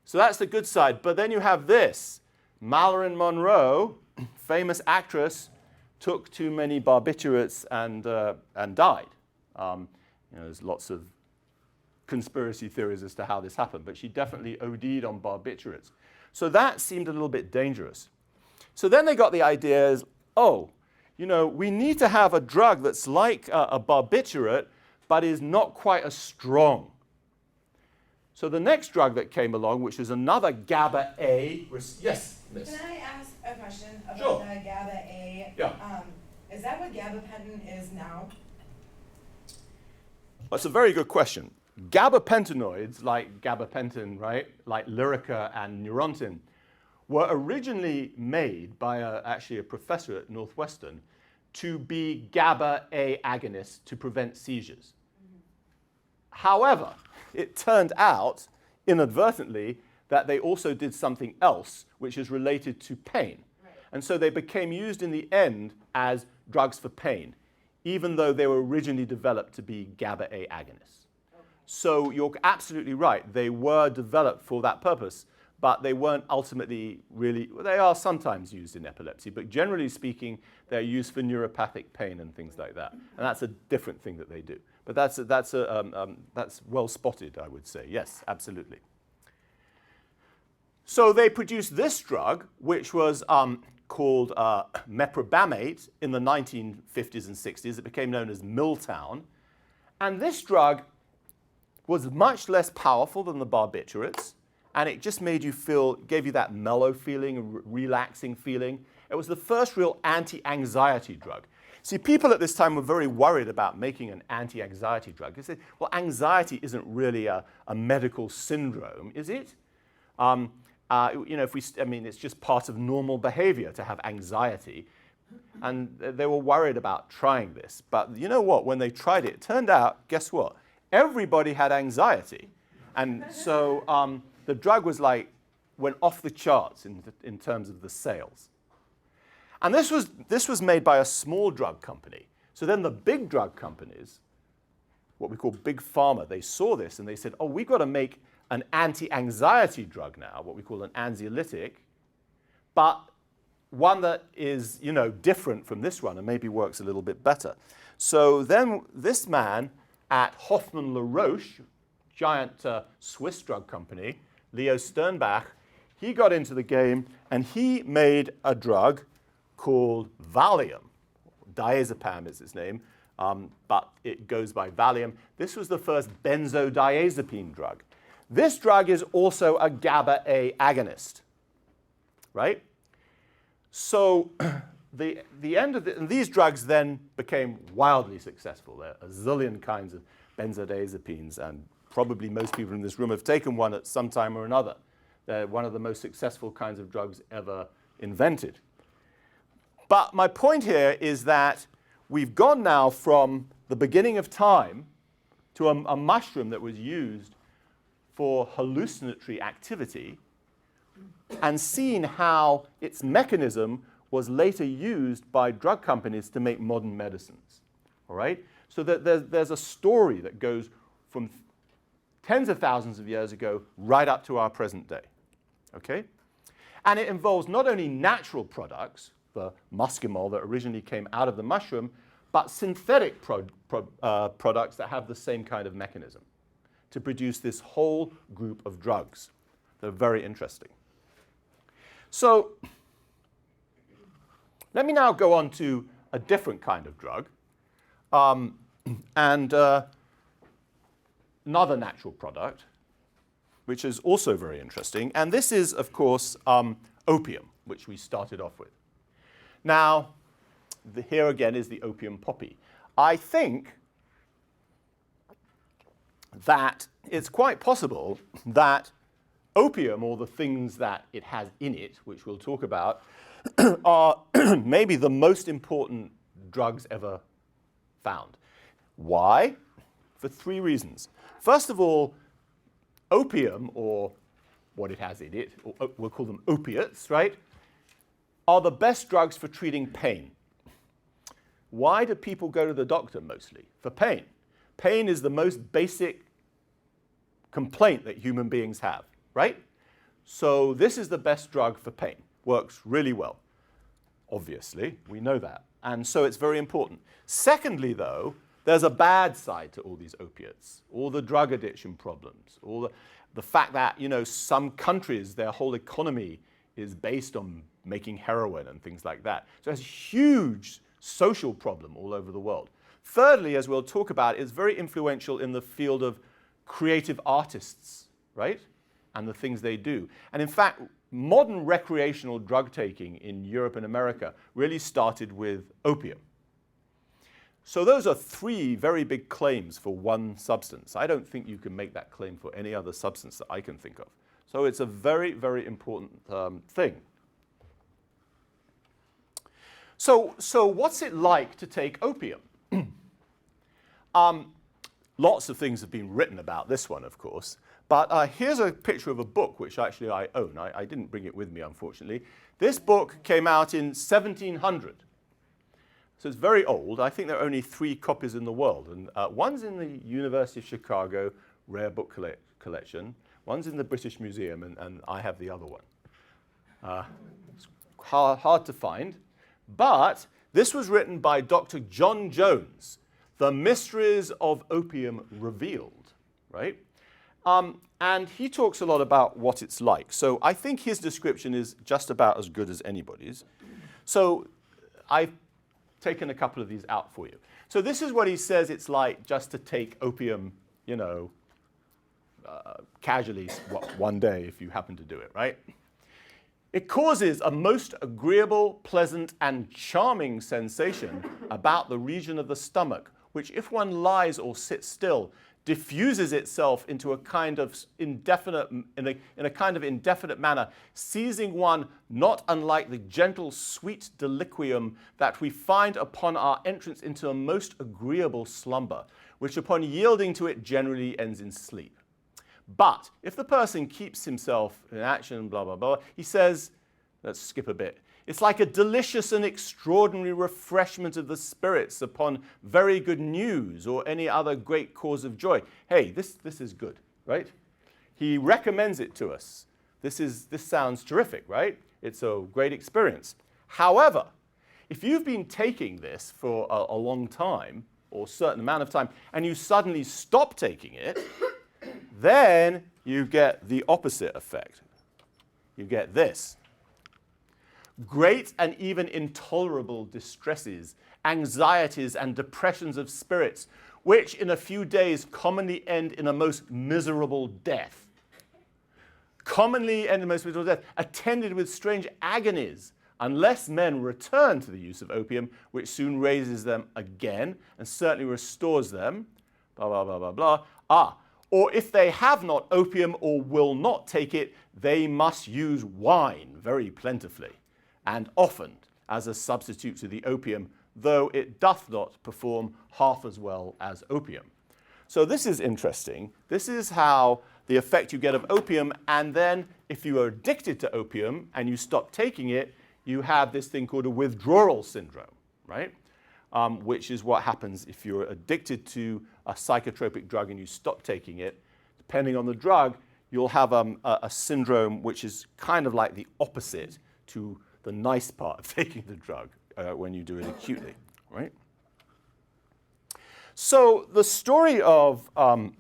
S1: So that's the good side. But then you have this. Marilyn Monroe, famous actress, took too many barbiturates and died. There's lots of conspiracy theories as to how this happened, but she definitely OD'd on barbiturates. So that seemed a little bit dangerous. So then they got the idea, we need to have a drug that's like a barbiturate, but is not quite as strong. So the next drug that came along, which is another GABA-A, yes, miss.
S3: Can I ask a question about
S1: Sure.
S3: the GABA-A?
S1: Yeah.
S3: Is that what gabapentin is now?
S1: That's a very good question. Gabapentinoids, like gabapentin, right, like Lyrica and Neurontin, were originally made by actually a professor at Northwestern to be GABA-A agonists to prevent seizures. However, it turned out inadvertently that they also did something else which is related to pain.
S3: Right.
S1: And so they became used in the end as drugs for pain, even though they were originally developed to be GABA-A agonists.
S3: Okay.
S1: So you're absolutely right. They were developed for that purpose, but they weren't ultimately really, well, they are sometimes used in epilepsy, but generally speaking, they're used for neuropathic pain and things like that. And that's a different thing that they do. But that's well spotted, I would say. Yes, absolutely. So they produced this drug, which was called meprobamate in the 1950s and 60s. It became known as milltown. And this drug was much less powerful than the barbiturates, and it just made you feel, gave you that mellow feeling, a relaxing feeling. It was the first real anti-anxiety drug. See, people at this time were very worried about making an anti-anxiety drug. They said, well, anxiety isn't really a medical syndrome, is it? You know, it's just part of normal behavior to have anxiety. And they were worried about trying this. But you know what? When they tried it, it turned out, guess what? Everybody had anxiety. And so the drug went off the charts in terms of the sales. And this was made by a small drug company. So then the big drug companies, what we call big pharma, they saw this and they said, oh, we've got to make an anti-anxiety drug now, what we call an anxiolytic, but one that is, you know, different from this one and maybe works a little bit better. So then this man at Hoffmann La Roche, giant Swiss drug company, Leo Sternbach, he got into the game and he made a drug called Valium. Diazepam is its name, but it goes by Valium. This was the first benzodiazepine drug. This drug is also a GABA-A agonist, right? So the end of and these drugs then became wildly successful. There are a zillion kinds of benzodiazepines, and probably most people in this room have taken one at some time or another. They're one of the most successful kinds of drugs ever invented. But my point here is that we've gone now from the beginning of time to a mushroom that was used for hallucinatory activity and seen how its mechanism was later used by drug companies to make modern medicines. All right? So that there's a story that goes from tens of thousands of years ago right up to our present day. Okay? And it involves not only natural products, the muscimol that originally came out of the mushroom, but synthetic products that have the same kind of mechanism to produce this whole group of drugs. They're very interesting. So let me now go on to a different kind of drug and another natural product, which is also very interesting. And this is, of course, opium, which we started off with. Now, here again is the opium poppy. I think that it's quite possible that opium, or the things that it has in it, which we'll talk about, are maybe the most important drugs ever found. Why? For three reasons. First of all, opium, or what it has in it, or we'll call them opiates, right, are the best drugs for treating pain. Why do people go to the doctor mostly? For pain. Pain is the most basic complaint that human beings have, right? So this is the best drug for pain. Works really well. Obviously, we know that. And so it's very important. Secondly, though, there's a bad side to all these opiates, all the drug addiction problems, all the fact that, you know, some countries, their whole economy is based on making heroin and things like that. So it's a huge social problem all over the world. Thirdly, as we'll talk about, it's very influential in the field of creative artists, right? And the things they do. And in fact, modern recreational drug taking in Europe and America really started with opium. So those are three very big claims for one substance. I don't think you can make that claim for any other substance that I can think of. So it's a very, very important thing. So what's it like to take opium? Lots of things have been written about this one, of course. But here's a picture of a book, which actually I own. I didn't bring it with me, unfortunately. This book came out in 1700. So it's very old. I think there are only 3 copies in the world. And one's in the University of Chicago Rare Book Collection. One's in the British Museum, and I have the other one. It's hard to find. But this was written by Dr. John Jones, The Mysteries of Opium Revealed, right? And he talks a lot about what it's like. So I think his description is just about as good as anybody's. So I've taken a couple of these out for you. So this is what he says it's like just to take opium, you know, casually one day if you happen to do it, right? It causes a most agreeable, pleasant, and charming sensation about the region of the stomach, which if one lies or sits still, diffuses itself into a kind of indefinite, in a kind of indefinite manner, seizing one not unlike the gentle, sweet deliquium that we find upon our entrance into a most agreeable slumber, which upon yielding to it generally ends in sleep. But if the person keeps himself in action, blah, blah, blah, he says, let's skip a bit, it's like a delicious and extraordinary refreshment of the spirits upon very good news or any other great cause of joy. Hey, this is good, right? He recommends it to us. This sounds terrific, right? It's a great experience. However, if you've been taking this for a long time or a certain amount of time and you suddenly stop taking it, then you get the opposite effect. You get this. Great and even intolerable distresses, anxieties, and depressions of spirits, which in a few days commonly end in a most miserable death. Commonly end in a most miserable death, attended with strange agonies, unless men return to the use of opium, which soon raises them again and certainly restores them, blah, blah, blah, blah, blah. Or if they have not opium or will not take it, they must use wine very plentifully, and often as a substitute to the opium, though it doth not perform half as well as opium. So this is interesting. This is how the effect you get of opium, and then if you are addicted to opium and you stop taking it, you have this thing called a withdrawal syndrome, right? Which is what happens if you're addicted to a psychotropic drug and you stop taking it. Depending on the drug, you'll have a syndrome which is kind of like the opposite to the nice part of taking the drug when you do it acutely, right? So the story of,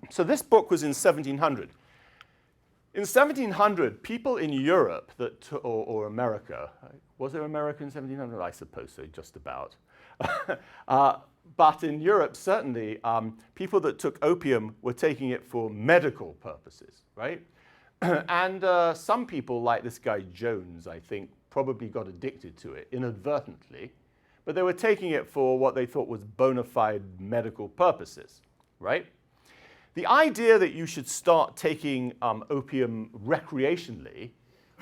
S1: so this book was in 1700. In 1700, people in Europe or America, was there America in 1700? I suppose so, just about. But in Europe, certainly, people that took opium were taking it for medical purposes, right? And some people, like this guy Jones, I think, probably got addicted to it inadvertently, but they were taking it for what they thought was bona fide medical purposes, right? The idea that you should start taking opium recreationally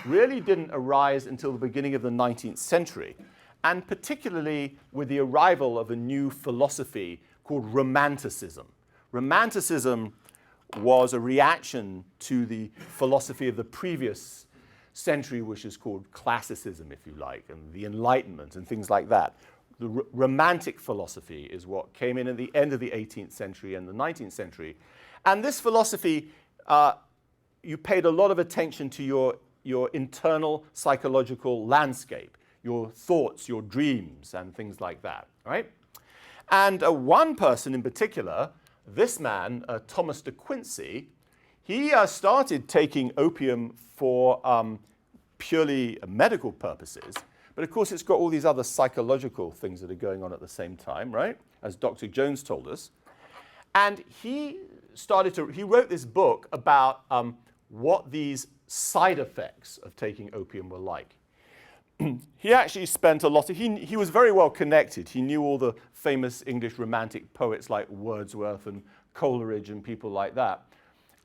S1: really didn't arise until the beginning of the 19th century, and particularly with the arrival of a new philosophy called romanticism. Romanticism was a reaction to the philosophy of the previous century, which is called classicism, if you like, and the Enlightenment and things like that. The romantic philosophy is what came in at the end of the 18th century and the 19th century. And this philosophy, you paid a lot of attention to your internal psychological landscape, your thoughts, your dreams, and things like that, right? And one person in particular, this man, Thomas de Quincey, he started taking opium for purely medical purposes. But of course, it's got all these other psychological things that are going on at the same time, right? As Dr. Jones told us. And he wrote this book about what these side effects of taking opium were like. He actually spent a lot of, he was very well connected. He knew all the famous English romantic poets like Wordsworth and Coleridge and people like that.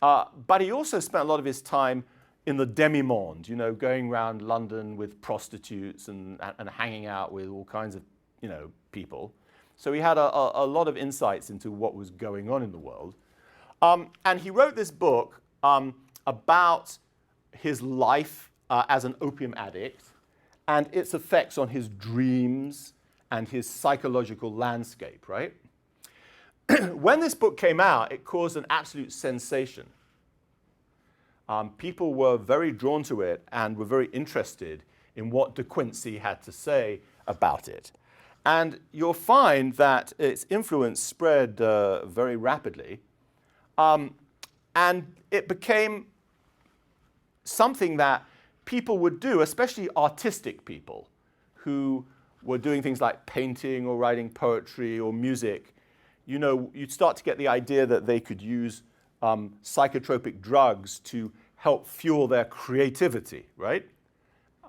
S1: But he also spent a lot of his time in the demi-monde, you know, going around London with prostitutes and hanging out with all kinds of, you know, people. So he had a lot of insights into what was going on in the world. And he wrote this book about his life as an opium addict and its effects on his dreams and his psychological landscape, right? When this book came out, it caused an absolute sensation. People were very drawn to it and were very interested in what De Quincey had to say about it. And you'll find that its influence spread very rapidly. And it became something that people would do, especially artistic people who were doing things like painting or writing poetry or music. You know, you'd start to get the idea that they could use psychotropic drugs to help fuel their creativity, right?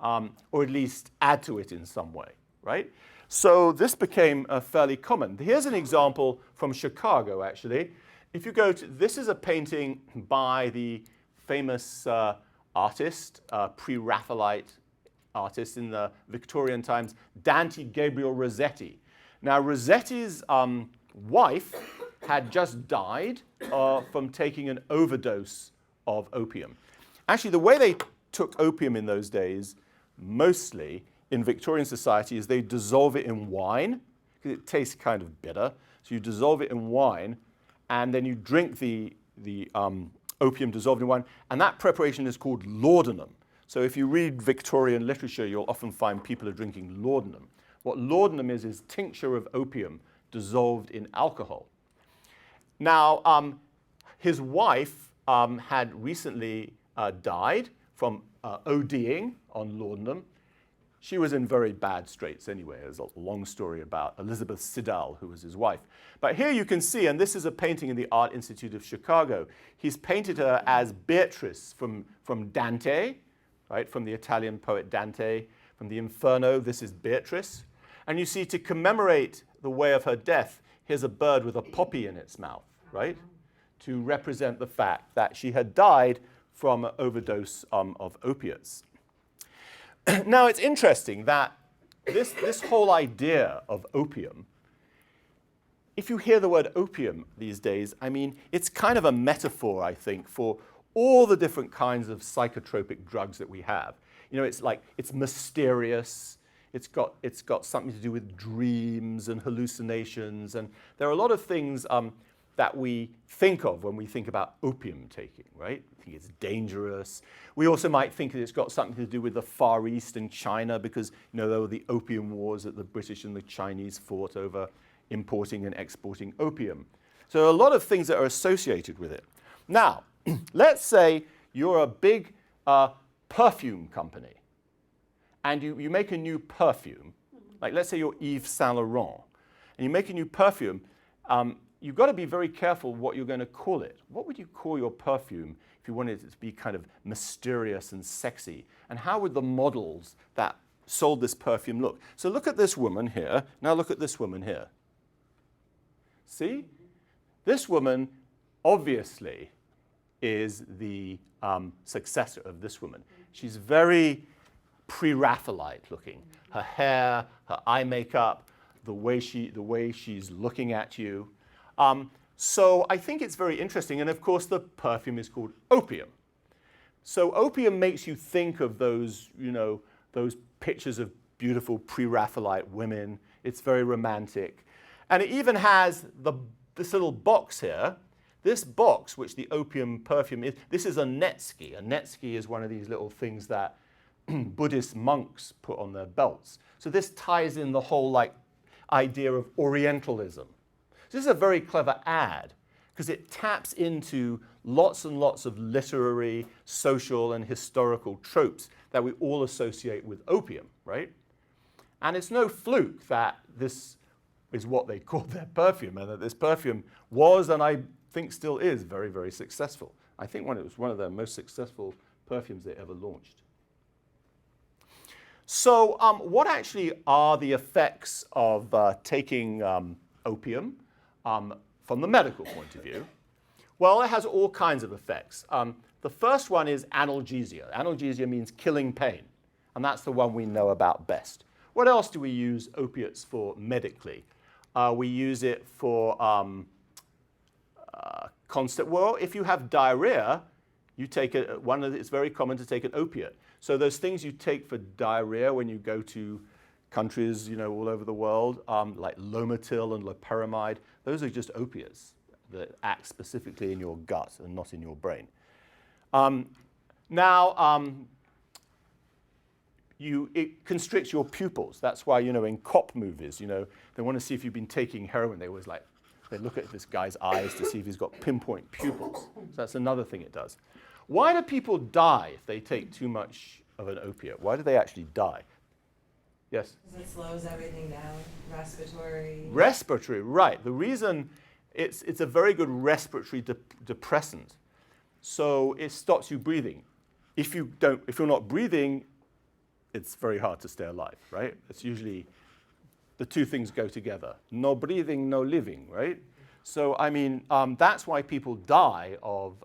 S1: Or at least add to it in some way, right? So this became fairly common. Here's an example from Chicago, actually. If you go to, this is a painting by the famous artist, pre-Raphaelite artist in the Victorian times, Dante Gabriel Rossetti. Now, Rossetti's wife had just died from taking an overdose of opium. Actually, the way they took opium in those days, mostly in Victorian society, is they dissolve it in wine, because it tastes kind of bitter. So you dissolve it in wine, and then you drink the opium dissolved in wine, and that preparation is called laudanum. So if you read Victorian literature, you'll often find people are drinking laudanum. What laudanum is tincture of opium dissolved in alcohol. Now, his wife had recently died from ODing on laudanum. She was in very bad straits anyway. There's a long story about Elizabeth Siddall, who was his wife. But here you can see, and this is a painting in the Art Institute of Chicago. He's painted her as Beatrice from Dante, right, from the Italian poet Dante, from the Inferno. This is Beatrice. And you see, to commemorate the way of her death, here's a bird with a poppy in its mouth, right, to represent the fact that she had died from an overdose of opiates. Now, it's interesting that this whole idea of opium, if you hear the word opium these days, I mean, it's kind of a metaphor, I think, for all the different kinds of psychotropic drugs that we have. You know, it's like, it's mysterious, it's got something to do with dreams and hallucinations, and there are a lot of things that we think of when we think about opium taking, right? We think it's dangerous. We also might think that it's got something to do with the Far East and China because, you know, there were the opium wars that the British and the Chinese fought over importing and exporting opium. So there are a lot of things that are associated with it. Now, let's say you're a big perfume company and you make a new perfume. Like, let's say you're Yves Saint Laurent and you make a new perfume. You've got to be very careful what you're going to call it. What would you call your perfume if you wanted it to be kind of mysterious and sexy? And how would the models that sold this perfume look? So look at this woman here. Now look at this woman here. See? This woman obviously is the successor of this woman. She's very pre-Raphaelite looking. Her hair, her eye makeup, the way she's looking at you. So I think it's very interesting. And of course, the perfume is called opium. So opium makes you think of those, you know, those pictures of beautiful pre-Raphaelite women. It's very romantic. And it even has this little box here. This box, which the opium perfume is, this is a netsuke. A netsuke is one of these little things that Buddhist monks put on their belts. So this ties in the whole like idea of Orientalism. So this is a very clever ad because it taps into lots and lots of literary, social, and historical tropes that we all associate with opium, right? And it's no fluke that this is what they called their perfume, and that this perfume was, and I think still is, very, very successful. I think it was one of their most successful perfumes they ever launched. So what actually are the effects of taking opium from the medical point of view? Well, it has all kinds of effects. The first one is analgesia. Analgesia means killing pain, and that's the one we know about best. What else do we use opiates for medically? We use it for constant, well, if you have diarrhea, It's very common to take an opiate. So those things you take for diarrhea when you go to countries, all over the world, like Lomotil and loperamide, those are just opiates that act specifically in your gut and not in your brain. It constricts your pupils. That's why, in cop movies, they want to see if you've been taking heroin. They always they look at this guy's eyes to see if he's got pinpoint pupils. So that's another thing it does. Why do people die if they take too much of an opiate? Why do they actually die? Yes?
S3: Because it slows everything down. Respiratory.
S1: Respiratory, right. The reason it's a very good respiratory depressant. So it stops you breathing. If you're not breathing, it's very hard to stay alive, right? It's usually the two things go together. No breathing, no living, right? So, that's why people die of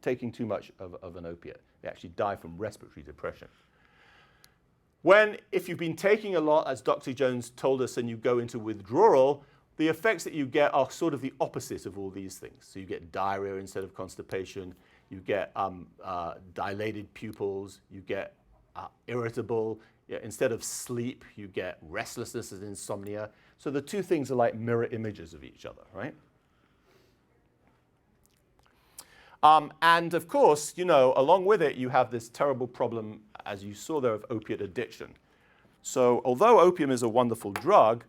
S1: taking too much of an opiate. They actually die from respiratory depression. If you've been taking a lot, as Dr. Jones told us, and you go into withdrawal, the effects that you get are sort of the opposite of all these things. So you get diarrhea instead of constipation. You get dilated pupils. You get irritable. Instead of sleep, you get restlessness and insomnia. So the two things are like mirror images of each other, right? And of course, along with it, you have this terrible problem, as you saw there, of opiate addiction. So although opium is a wonderful drug,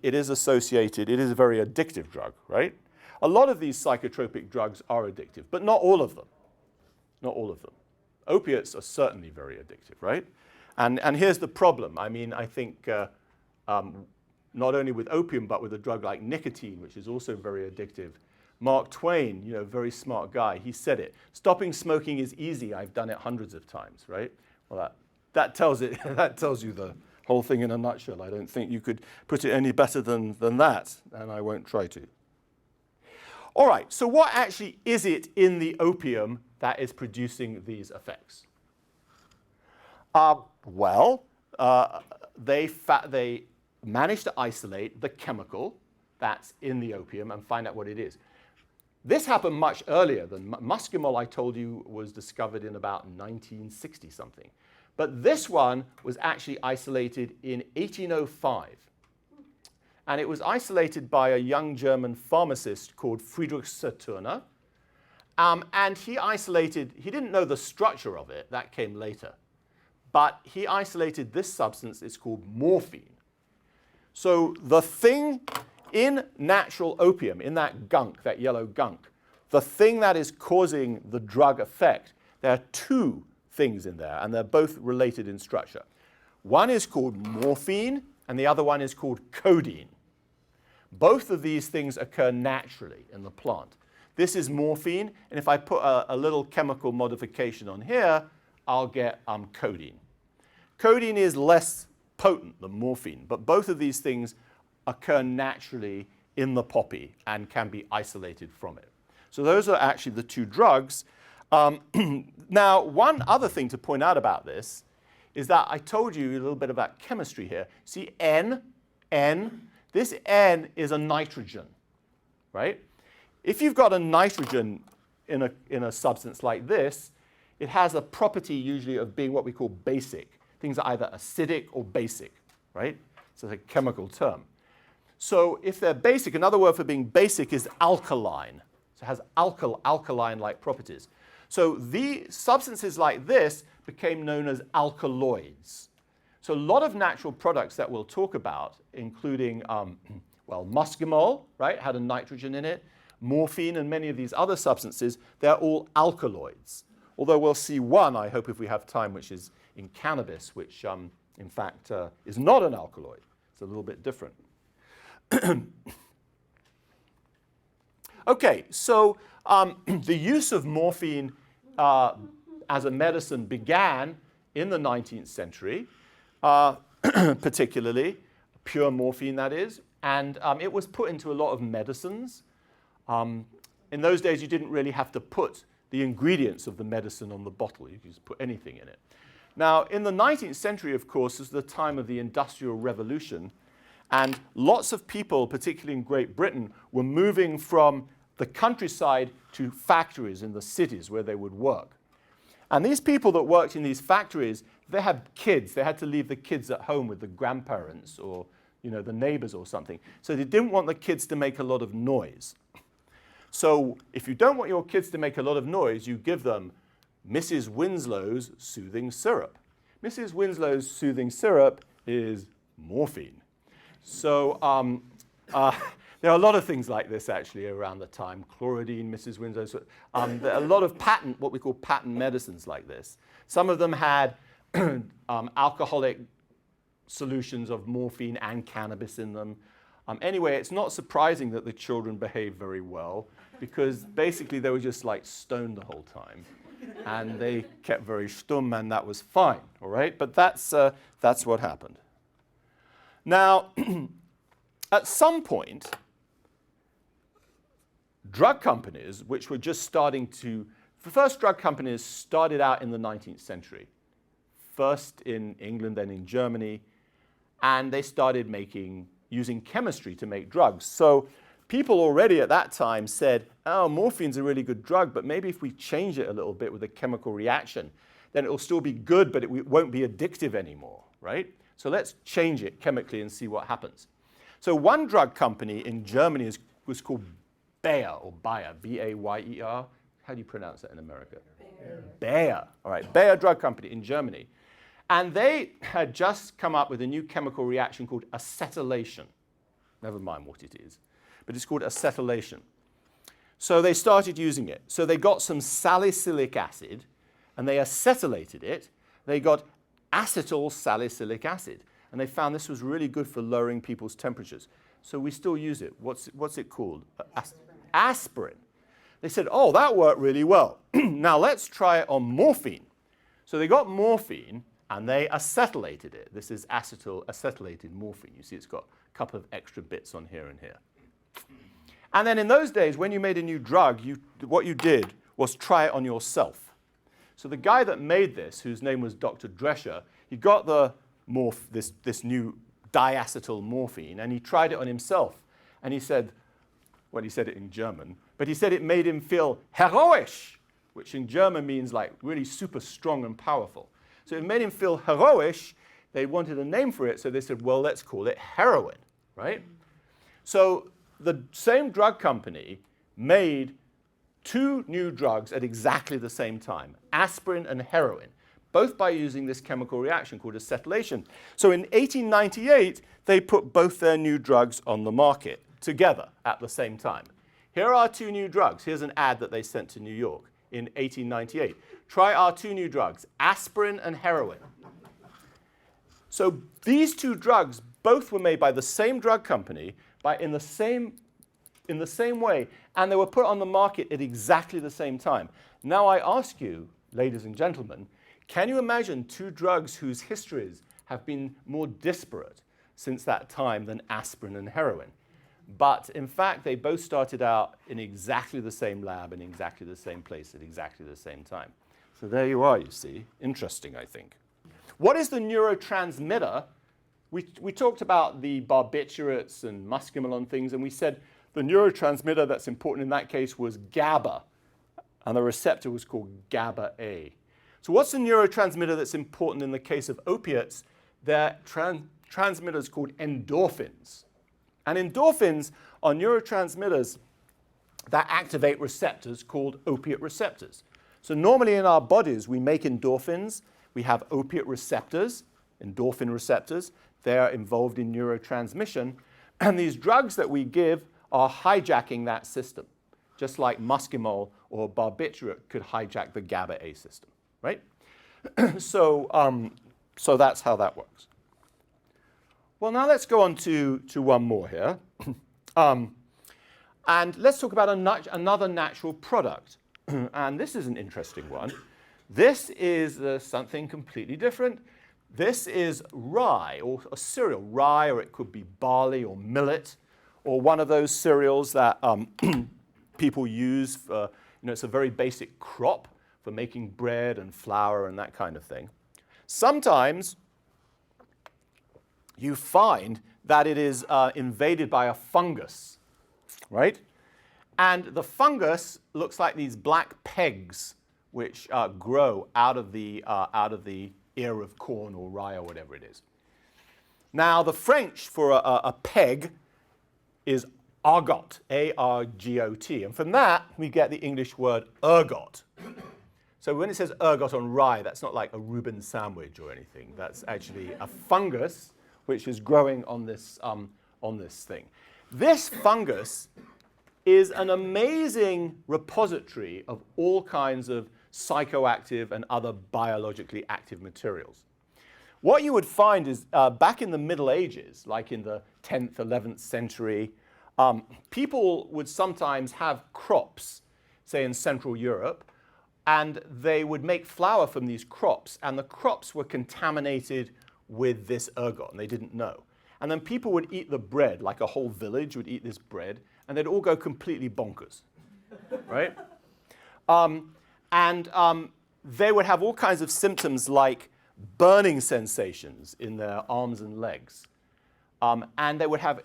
S1: it is a very addictive drug, right? A lot of these psychotropic drugs are addictive, but not all of them. Not all of them. Opiates are certainly very addictive, right? And here's the problem. I think not only with opium, but with a drug like nicotine, which is also very addictive. Mark Twain, very smart guy, he said it. Stopping smoking is easy. I've done it hundreds of times, right? Well, that tells you the whole thing in a nutshell. I don't think you could put it any better than that, and I won't try to. All right, so what actually is it in the opium that is producing these effects? They managed to isolate the chemical that's in the opium and find out what it is. This happened much earlier than muscimol, I told you, was discovered in about 1960-something. But this one was actually isolated in 1805. And it was isolated by a young German pharmacist called Friedrich Saturner. And he didn't know the structure of it, that came later. But he isolated this substance, it's called morphine. So the thing in natural opium, in that gunk, that yellow gunk, the thing that is causing the drug effect, there are two things in there, and they're both related in structure. One is called morphine, and the other one is called codeine. Both of these things occur naturally in the plant. This is morphine, and if I put a little chemical modification on here, I'll get codeine. Codeine is less potent than morphine, but both of these things occur naturally in the poppy and can be isolated from it. So those are actually the two drugs. Now, one other thing to point out about this is that I told you a little bit about chemistry here. See, N, this N is a nitrogen, right? If you've got a nitrogen in a substance like this, it has a property usually of being what we call basic. Things are either acidic or basic, right? So it's a chemical term. So if they're basic, another word for being basic is alkaline. So it has alkaline-like properties. So the substances like this became known as alkaloids. So a lot of natural products that we'll talk about, including, muscimol, right, had a nitrogen in it, morphine and many of these other substances, they're all alkaloids. Although we'll see one, I hope if we have time, which is in cannabis, which in fact is not an alkaloid. It's a little bit different. Okay, so the use of morphine as a medicine began in the 19th century, particularly pure morphine, that is, and it was put into a lot of medicines. In those days, you didn't really have to put the ingredients of the medicine on the bottle. You could just put anything in it. Now, in the 19th century, of course, is the time of the Industrial Revolution, and lots of people, particularly in Great Britain, were moving from the countryside to factories in the cities where they would work. And these people that worked in these factories, they had kids. They had to leave the kids at home with the grandparents or the neighbors or something. So they didn't want the kids to make a lot of noise. So if you don't want your kids to make a lot of noise, you give them Mrs. Winslow's soothing syrup. Mrs. Winslow's soothing syrup is morphine. So there are a lot of things like this actually around the time. Chlorodyne, Mrs. Winslow's. There are a lot of what we call patent medicines like this. Some of them had alcoholic solutions of morphine and cannabis in them. Anyway, it's not surprising that the children behaved very well because basically they were just like stoned the whole time. And they kept very stumm, and that was fine, all right? But that's what happened. Now, at some point, drug companies, which were just starting to, the first drug companies started out in the 19th century, first in England, then in Germany, and they started using chemistry to make drugs. So people already at that time said, oh, morphine's a really good drug, but maybe if we change it a little bit with a chemical reaction, then it will still be good, but it won't be addictive anymore, right? So let's change it chemically and see what happens. So one drug company in Germany was called Bayer, or Bayer, B-A-Y-E-R. How do you pronounce that in America? Bayer. All right, Bayer Drug Company in Germany. And they had just come up with a new chemical reaction called acetylation. Never mind what it is, but it's called acetylation. So they started using it. So they got some salicylic acid, and they acetylated it. They got acetyl salicylic acid, and they found this was really good for lowering people's temperatures. So we still use it. What's it called? Aspirin. They said, oh, that worked really well. Now let's try it on morphine. So they got morphine, and they acetylated it. This is acetylated morphine. You see it's got a couple of extra bits on here and here. And then in those days, when you made a new drug, what you did was try it on yourself. So the guy that made this, whose name was Dr. Drescher, he got this new diacetyl morphine, and he tried it on himself. And he said, well, he said it in German, but he said it made him feel heroisch, which in German means like really super strong and powerful. So it made him feel heroisch. They wanted a name for it, so they said, well, let's call it heroin, right? So the same drug company made two new drugs at exactly the same time, aspirin and heroin, both by using this chemical reaction called acetylation. So in 1898, they put both their new drugs on the market together at the same time. Here are two new drugs. Here's an ad that they sent to New York in 1898. Try our two new drugs, aspirin and heroin. So these two drugs both were made by the same drug company in the same way, and they were put on the market at exactly the same time. Now I ask you, ladies and gentlemen, can you imagine two drugs whose histories have been more disparate since that time than aspirin and heroin? But in fact, they both started out in exactly the same lab in exactly the same place at exactly the same time. So there you are, you see. Interesting, I think. What is the neurotransmitter? We talked about the barbiturates and muscimol things, and we said the neurotransmitter that's important in that case was GABA, and the receptor was called GABA-A. So what's the neurotransmitter that's important in the case of opiates? They're transmitters called endorphins. And endorphins are neurotransmitters that activate receptors called opiate receptors. So normally in our bodies, we make endorphins. We have opiate receptors, endorphin receptors. They're involved in neurotransmission. And these drugs that we give are hijacking that system, just like muscimol or barbituric could hijack the GABA-A system, right? So that's how that works. Well, now let's go on to one more here. And let's talk about another natural product. And this is an interesting one. This is something completely different. This is rye, or a cereal, rye, or it could be barley or millet, or one of those cereals that people use for, it's a very basic crop for making bread and flour and that kind of thing. Sometimes you find that it is invaded by a fungus, right? And the fungus looks like these black pegs which grow out of the ear of corn or rye or whatever it is. Now, the French for a peg is argot, A-R-G-O-T. And from that, we get the English word ergot. So when it says ergot on rye, that's not like a Reuben sandwich or anything. That's actually a fungus which is growing on this thing. This fungus is an amazing repository of all kinds of psychoactive and other biologically active materials. What you would find is back in the Middle Ages, like in the 10th, 11th century, people would sometimes have crops, say in Central Europe, and they would make flour from these crops, and the crops were contaminated with this ergot, and they didn't know. And then people would eat the bread, like a whole village would eat this bread, and they'd all go completely bonkers, right? They would have all kinds of symptoms like burning sensations in their arms and legs. And they would have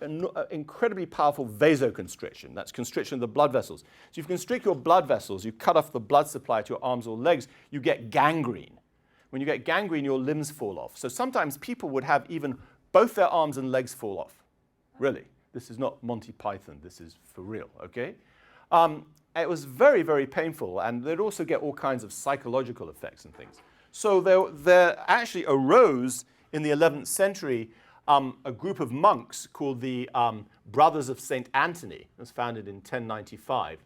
S1: incredibly powerful vasoconstriction. That's constriction of the blood vessels. So if you constrict your blood vessels, you cut off the blood supply to your arms or legs, you get gangrene. When you get gangrene, your limbs fall off. So sometimes people would have even both their arms and legs fall off. Really. This is not Monty Python. This is for real, okay? It was very, very painful, and they'd also get all kinds of psychological effects and things. So there actually arose in the 11th century a group of monks called the Brothers of St. Anthony. It was founded in 1095,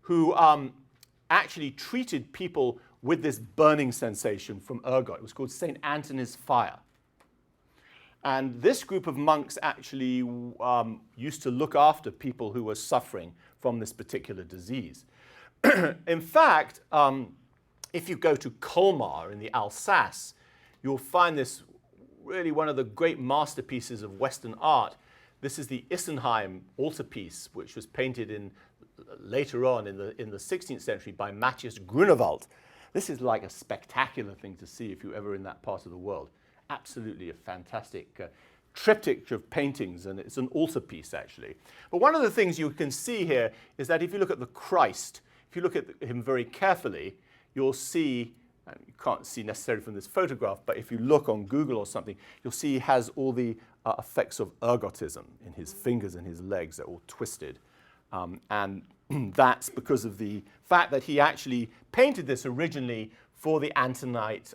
S1: who actually treated people with this burning sensation from ergot. It was called St. Anthony's fire. And this group of monks actually used to look after people who were suffering from this particular disease. In fact, if you go to Colmar in the Alsace, you'll find this really one of the great masterpieces of Western art. This is the Isenheim altarpiece, which was painted later on in the 16th century by Matthias Grunewald. This is like a spectacular thing to see if you're ever in that part of the world. Absolutely a fantastic triptych of paintings, and it's an altarpiece actually. But one of the things you can see here is that if you look at the Christ, if you look at him very carefully, you'll see, and you can't see necessarily from this photograph, but if you look on Google or something, you'll see he has all the effects of ergotism in his fingers and his legs. They're all twisted. And that's because of the fact that he actually painted this originally for the Antonite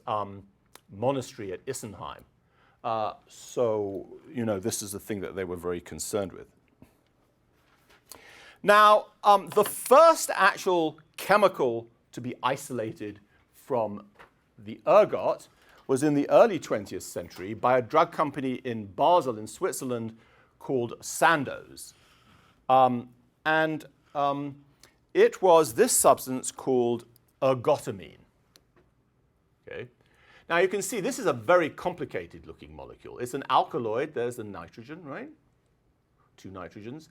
S1: monastery at Isenheim. So, you know, this is the thing that they were very concerned with. Now, the first actual chemical to be isolated from the ergot was in the early 20th century by a drug company in Basel in Switzerland called Sandoz. It was this substance called ergotamine. Okay. Now you can see this is a very complicated looking molecule. It's an alkaloid. There's the nitrogen, right? 2 nitrogens.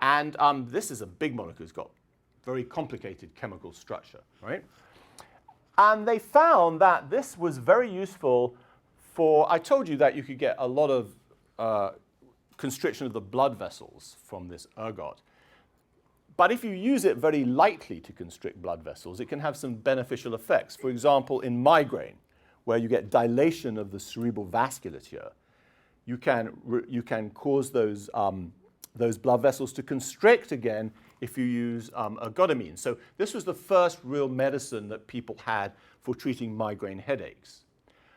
S1: And this is a big molecule. It's got very complicated chemical structure, right? And they found that this was very useful for, I told you that you could get a lot of constriction of the blood vessels from this ergot. But if you use it very lightly to constrict blood vessels, it can have some beneficial effects. For example, in migraine, where you get dilation of the cerebral vasculature, you can cause those blood vessels to constrict again if you use ergotamine. So this was the first real medicine that people had for treating migraine headaches.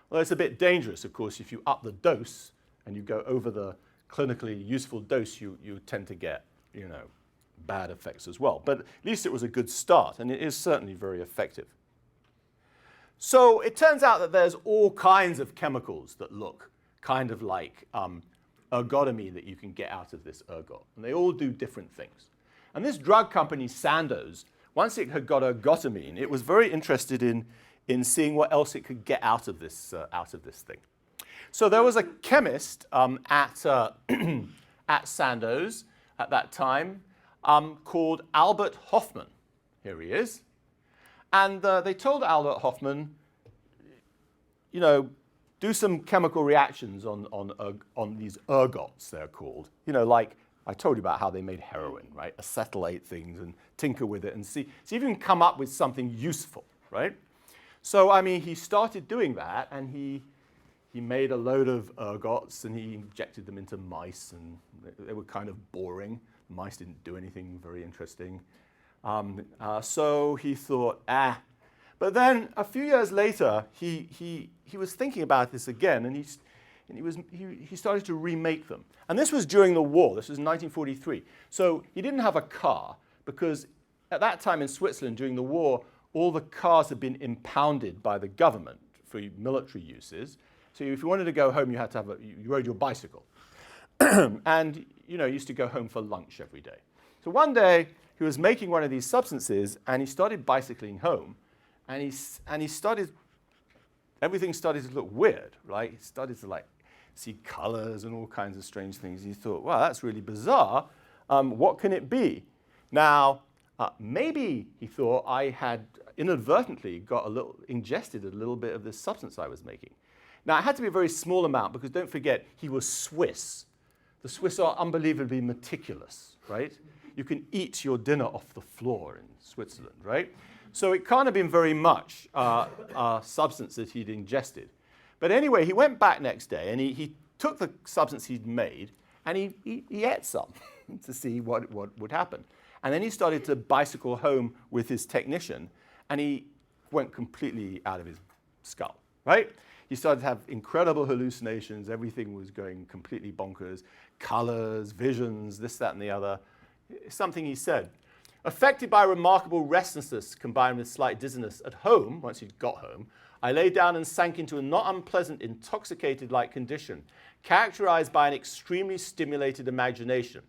S1: Well, it's a bit dangerous, of course. If you up the dose and you go over the clinically useful dose, you tend to get, you know, bad effects as well. But at least it was a good start, and it is certainly very effective. So it turns out that there's all kinds of chemicals that look kind of like ergotamine that you can get out of this ergot. And they all do different things. And this drug company, Sandoz, once it had got ergotamine, it was very interested in seeing what else it could get out of this thing. So there was a chemist at Sandoz at that time called Albert Hofmann. Here he is. And they told Albert Hofmann, you know, do some chemical reactions on these ergots, they're called. You know, like I told you about how they made heroin, right? Acetylate things and tinker with it and see if you can come up with something useful, right? So, I mean, he started doing that, and he made a load of ergots, and he injected them into mice, and they were kind of boring. Mice didn't do anything very interesting. So he thought, But then a few years later, he was thinking about this again, and he started to remake them. And this was during the war. This was 1943. So he didn't have a car, because at that time in Switzerland, during the war, all the cars had been impounded by the government for military uses. So if you wanted to go home, you had to you rode your bicycle. And, you used to go home for lunch every day. So one day, he was making one of these substances, and he started bicycling home, and he started, everything started to look weird, right? He started to see colors and all kinds of strange things. He thought, wow, that's really bizarre. What can it be? Now, maybe, he thought, I had inadvertently ingested a little bit of this substance I was making. Now, it had to be a very small amount, because don't forget, he was Swiss. The Swiss are unbelievably meticulous, right? You can eat your dinner off the floor in Switzerland, right? So it can't have been very much substance that he'd ingested. But anyway, he went back next day, and he took the substance he'd made, and he ate some to see what would happen. And then he started to bicycle home with his technician, and he went completely out of his skull, right? He started to have incredible hallucinations. Everything was going completely bonkers. Colors, visions, this, that, and the other. Something he said. Affected by remarkable restlessness combined with slight dizziness at home, once he'd got home, I lay down and sank into a not unpleasant, intoxicated-like condition, characterized by an extremely stimulated imagination.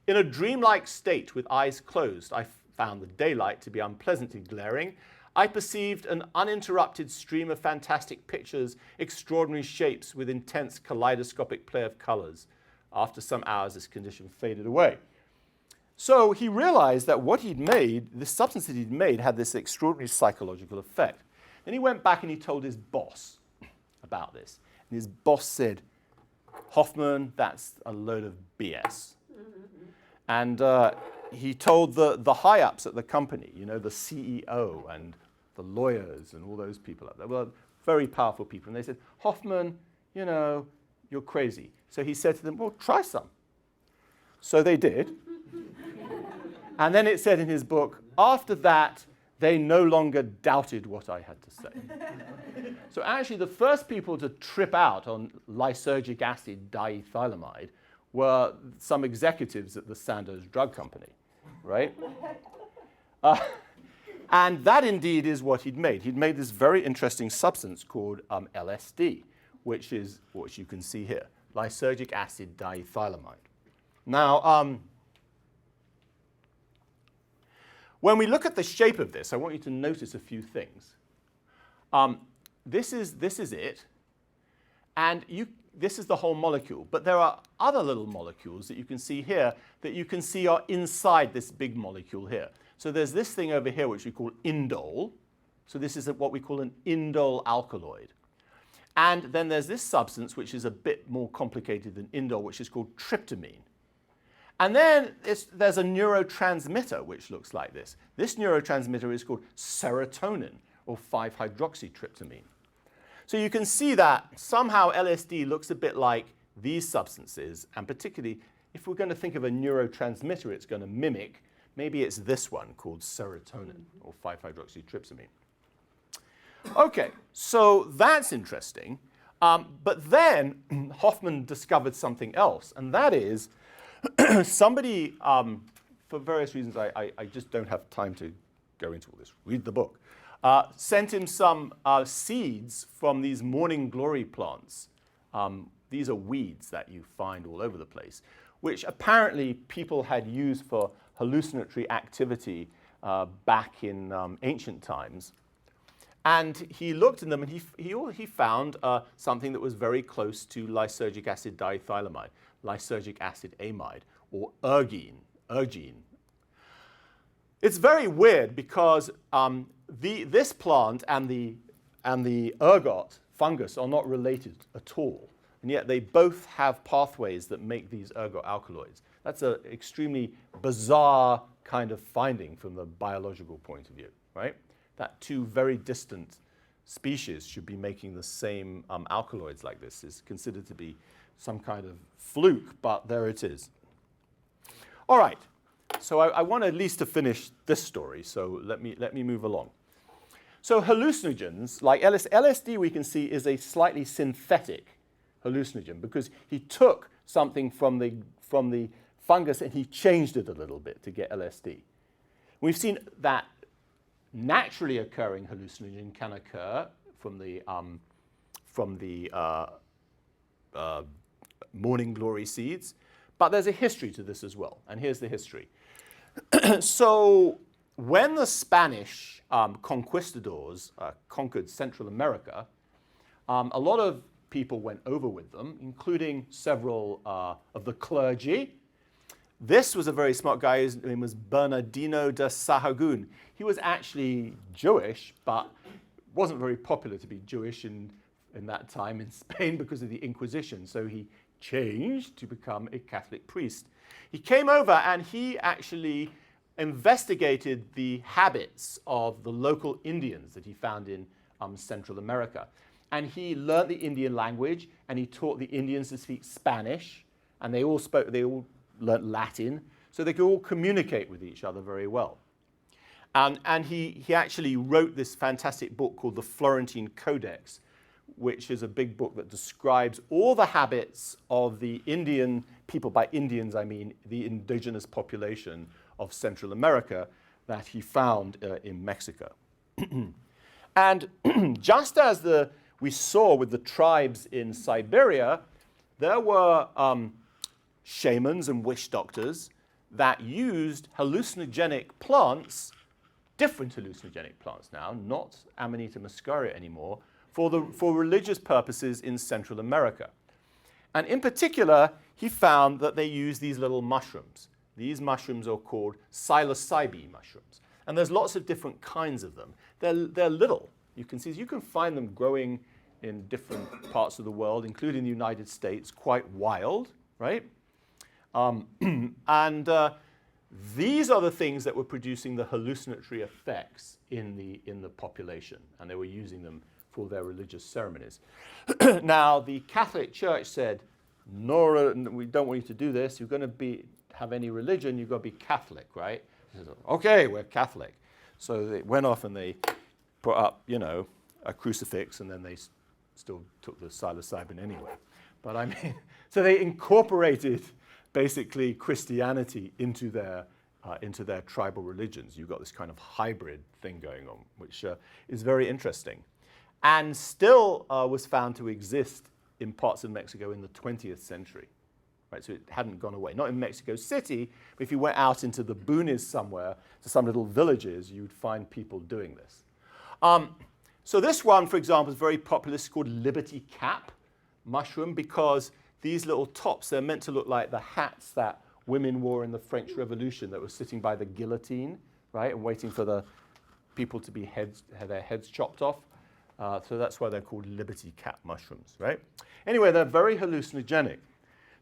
S1: In a dreamlike state with eyes closed, I found the daylight to be unpleasantly glaring. I perceived an uninterrupted stream of fantastic pictures, extraordinary shapes with intense kaleidoscopic play of colors. After some hours, this condition faded away. So he realized that what he'd made, the substance that he'd made, had this extraordinary psychological effect. Then he went back and he told his boss about this. And his boss said, Hoffman, that's a load of BS. And he told the high-ups at the company, the CEO and the lawyers and all those people up there, well, very powerful people. And they said, Hoffman, you're crazy. So he said to them, well, try some. So they did. And then it said in his book, after that, they no longer doubted what I had to say. So actually, the first people to trip out on lysergic acid diethylamide were some executives at the Sandoz Drug Company, right? And that indeed is what he'd made. He'd made this very interesting substance called LSD, which is what you can see here, lysergic acid diethylamide. Now, when we look at the shape of this, I want you to notice a few things. This is it, and this is the whole molecule. But there are other little molecules that you can see here that you can see are inside this big molecule here. So there's this thing over here which we call indole. So this is what we call an indole alkaloid. And then there's this substance which is a bit more complicated than indole, which is called tryptamine. And then there's a neurotransmitter which looks like this. This neurotransmitter is called serotonin, or 5-hydroxytryptamine. So you can see that somehow LSD looks a bit like these substances, and particularly if we're going to think of a neurotransmitter it's going to mimic, maybe it's this one called serotonin, or 5-hydroxytryptamine. Okay, so that's interesting. But then Hoffman discovered something else, and that is somebody, for various reasons, I just don't have time to go into all this, read the book, sent him some seeds from these morning glory plants. These are weeds that you find all over the place, which apparently people had used for hallucinatory activity back in ancient times. And he looked in them, and he found something that was very close to lysergic acid diethylamide, lysergic acid amide, or ergine. It's very weird because this plant and the ergot fungus are not related at all. and yet they both have pathways that make these ergoalkaloids. That's an extremely bizarre kind of finding from the biological point of view, right? That two very distant species should be making the same alkaloids like this is considered to be some kind of fluke, but there it is. All right, so I want at least to finish this story, so let me move along. So hallucinogens, like LSD we can see is a slightly synthetic hallucinogen because he took something from the fungus and he changed it a little bit to get LSD. We've seen that naturally occurring hallucinogen can occur from the morning glory seeds, but there's a history to this as well, and here's the history. So when the Spanish conquistadors conquered Central America, a lot of people went over with them, including several of the clergy. This was a very smart guy. His name was Bernardino de Sahagún. He was actually Jewish, but wasn't very popular to be Jewish in that time in Spain because of the Inquisition. So he changed to become a Catholic priest. He came over and he actually investigated the habits of the local Indians that he found in Central America. And he learned the Indian language, and he taught the Indians to speak Spanish, and they all learnt Latin, so they could all communicate with each other very well. And he actually wrote this fantastic book called the Florentine Codex, which is a big book that describes all the habits of the Indian people. By Indians, I mean the indigenous population of Central America that he found in Mexico. And just as we saw with the tribes in Siberia, there were shamans and witch doctors that used hallucinogenic plants, different hallucinogenic plants now, not Amanita muscaria anymore, for religious purposes in Central America. And in particular, he found that they used these little mushrooms. These mushrooms are called psilocybe mushrooms. And there's lots of different kinds of them. They're little. You can find them growing in different parts of the world, including the United States, quite wild, right? These are the things that were producing the hallucinatory effects in the population, and they were using them for their religious ceremonies. Now, the Catholic Church said, no, we don't want you to do this. You're going to have any religion, you've got to be Catholic, right? Said, okay, we're Catholic. So they went off and they put up, a crucifix, and then they still took the psilocybin anyway. But I mean, so they incorporated basically Christianity into their tribal religions. You've got this kind of hybrid thing going on, which is very interesting, and still was found to exist in parts of Mexico in the 20th century. Right, so it hadn't gone away. Not in Mexico City, but if you went out into the boonies somewhere, to some little villages, you'd find people doing this. So this one, for example, is very popular. It's called Liberty Cap mushroom because these little tops, they're meant to look like the hats that women wore in the French Revolution that were sitting by the guillotine, right, and waiting for the people to have their heads chopped off. So that's why they're called Liberty Cap mushrooms, right? Anyway, they're very hallucinogenic.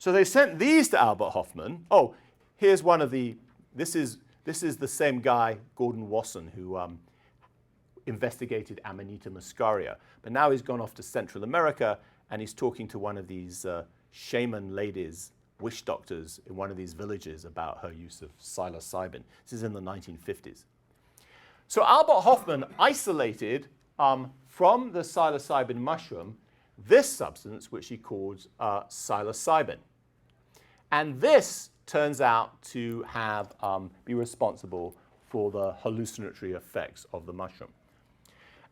S1: So they sent these to Albert Hofmann. Oh, here's one of this is the same guy, Gordon Wasson, who investigated Amanita muscaria. But now he's gone off to Central America, and he's talking to one of these shaman ladies, witch doctors in one of these villages about her use of psilocybin. This is in the 1950s. So Albert Hofmann isolated from the psilocybin mushroom this substance, which he calls psilocybin. And this turns out to have be responsible for the hallucinatory effects of the mushroom.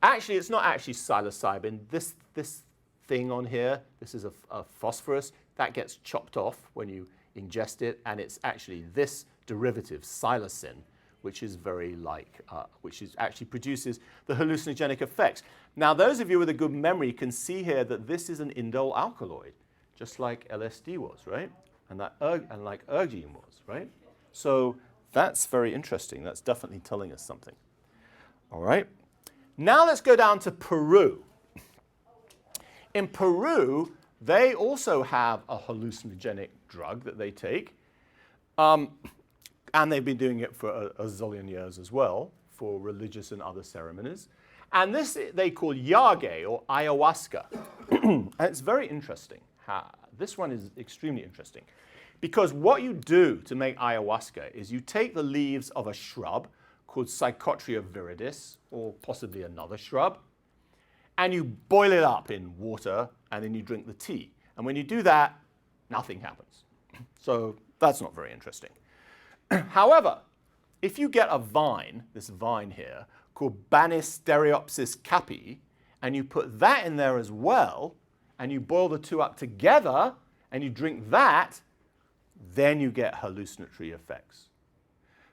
S1: Actually, it's not actually psilocybin. This thing on here, this is a phosphorus. That gets chopped off when you ingest it, and it's actually this derivative, psilocin, which is actually produces the hallucinogenic effects. Now, those of you with a good memory can see here that this is an indole alkaloid, just like LSD was, right? And like ergine was, right? So that's very interesting. That's definitely telling us something. All right. Now let's go down to Peru. In Peru, they also have a hallucinogenic drug that they take. And they've been doing it for a zillion years as well, for religious and other ceremonies. And this they call yage, or ayahuasca. And it's very interesting. This one is extremely interesting. Because what you do to make ayahuasca is you take the leaves of a shrub called Psychotria viridis, or possibly another shrub, and you boil it up in water, and then you drink the tea. And when you do that, nothing happens. So that's not very interesting. However, if you get a vine, this vine here, called Banisteriopsis capi, and you put that in there as well, and you boil the two up together, and you drink that, then you get hallucinatory effects.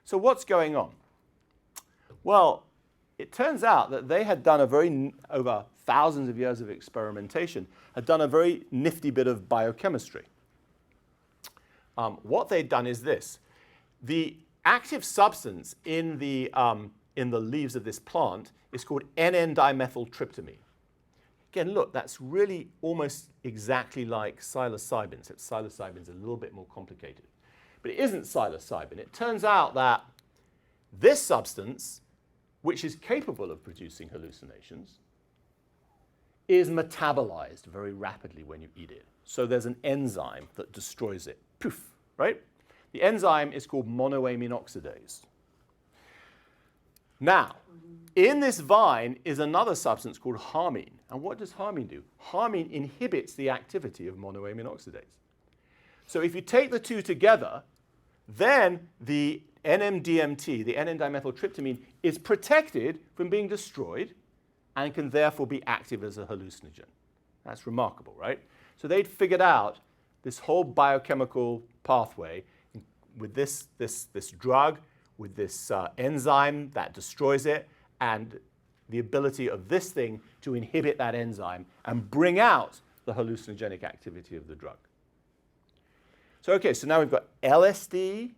S1: So what's going on? Well, it turns out that they had done over thousands of years of experimentation, had done a very nifty bit of biochemistry. What they'd done is this. The active substance in the leaves of this plant is called N,N-dimethyltryptamine. Again, look, that's really almost exactly like psilocybin, except psilocybin's a little bit more complicated. But it isn't psilocybin. It turns out that this substance, which is capable of producing hallucinations, is metabolized very rapidly when you eat it. So there's an enzyme that destroys it. Poof, right? The enzyme is called monoamine oxidase. Now, in this vine is another substance called harmine. And what does harmine do? Harmine inhibits the activity of monoamine oxidase. So if you take the two together, then the NMDMT, the N,N-dimethyltryptamine, is protected from being destroyed and can therefore be active as a hallucinogen. That's remarkable, right? So they'd figured out this whole biochemical pathway with this drug, with this enzyme that destroys it, and the ability of this thing to inhibit that enzyme and bring out the hallucinogenic activity of the drug. So, okay, so now we've got LSD,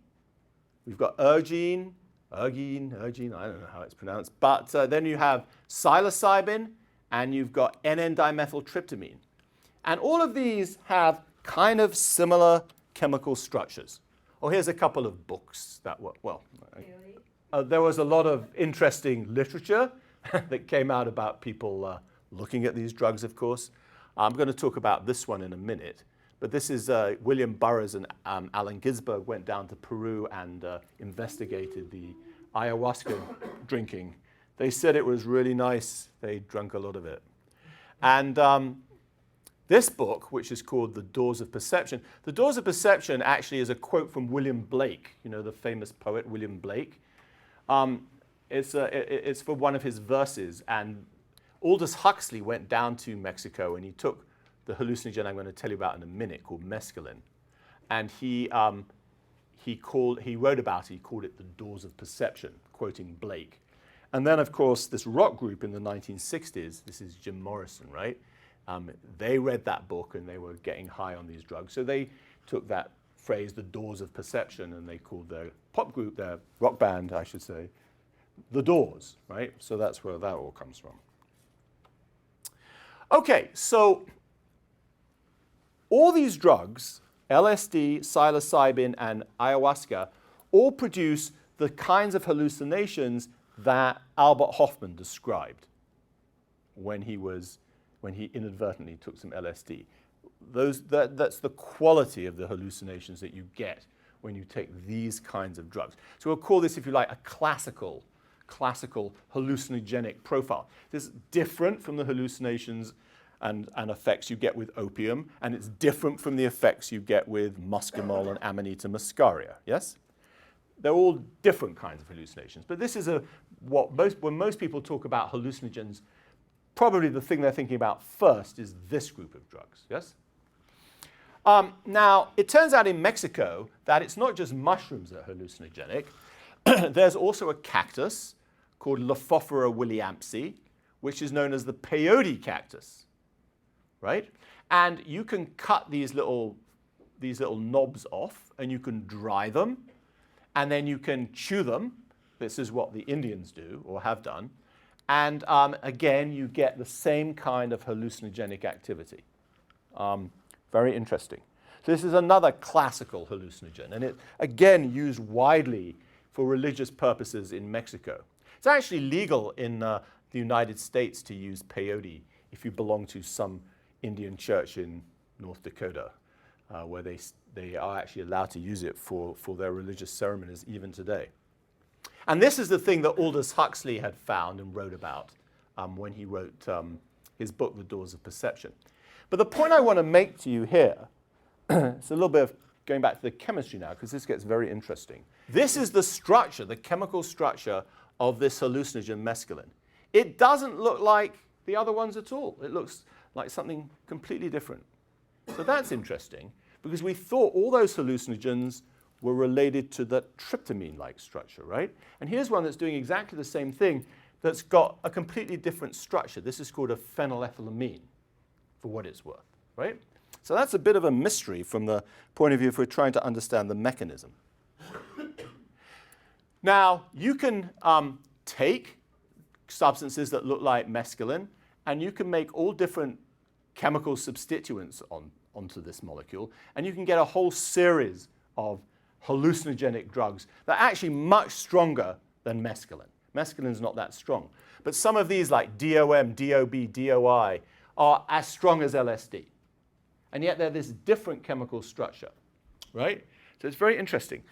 S1: we've got ergine, I don't know how it's pronounced, but then you have psilocybin, and you've got N,N-dimethyltryptamine. And all of these have kind of similar chemical structures. Oh, here's a couple of books that were, well, there was a lot of interesting literature that came out about people looking at these drugs, of course. I'm going to talk about this one in a minute. But this is William Burroughs and Allen Ginsberg went down to Peru and investigated the ayahuasca drinking. They said it was really nice. They drank a lot of it. And this book, which is called The Doors of Perception, The Doors of Perception actually is a quote from William Blake, you know, the famous poet William Blake. It's for one of his verses. And Aldous Huxley went down to Mexico and he took the hallucinogen I'm going to tell you about in a minute called mescaline. And he wrote about it, he called it The Doors of Perception, quoting Blake. And then, of course, this rock group in the 1960s, this is Jim Morrison, right? They read that book and they were getting high on these drugs. So they took that phrase, The Doors of Perception, and they called their pop group, their rock band, I should say, The Doors, right? So that's where that all comes from. Okay, so all these drugs, LSD, psilocybin, and ayahuasca, all produce the kinds of hallucinations that Albert Hofmann described when he inadvertently took some LSD. That's the quality of the hallucinations that you get when you take these kinds of drugs. So we'll call this, if you like, a classical hallucinogenic profile. This is different from the hallucinations and effects you get with opium, and it's different from the effects you get with muscimol and Amanita muscaria, yes? They're all different kinds of hallucinations, but this is when most people talk about hallucinogens, probably the thing they're thinking about first is this group of drugs, yes? Now, it turns out in Mexico that it's not just mushrooms that are hallucinogenic. There's also a cactus called Lophophora williamsi, which is known as the peyote cactus, right? And you can cut these little knobs off, and you can dry them, and then you can chew them. This is what the Indians do or have done. And again, you get the same kind of hallucinogenic activity. Very interesting. So this is another classical hallucinogen, and it, again, used widely for religious purposes in Mexico. It's actually legal in the United States to use peyote if you belong to some Indian church in North Dakota, where they are actually allowed to use it for their religious ceremonies even today. And this is the thing that Aldous Huxley had found and wrote about when he wrote his book, The Doors of Perception. But the point I want to make to you here, it's a little bit of going back to the chemistry now, because this gets very interesting. This is the structure, the chemical structure of this hallucinogen mescaline. It doesn't look like the other ones at all. It looks like something completely different. So that's interesting, because we thought all those hallucinogens were related to that tryptamine-like structure, right? And here's one that's doing exactly the same thing that's got a completely different structure. This is called a phenylethylamine, for what it's worth, right? So that's a bit of a mystery from the point of view if we're trying to understand the mechanism. Now, you can take substances that look like mescaline, and you can make all different chemical substituents onto this molecule, and you can get a whole series of hallucinogenic drugs that are actually much stronger than mescaline. Mescaline is not that strong. But some of these, like DOM, DOB, DOI, are as strong as LSD. And yet they're this different chemical structure, right? So it's very interesting.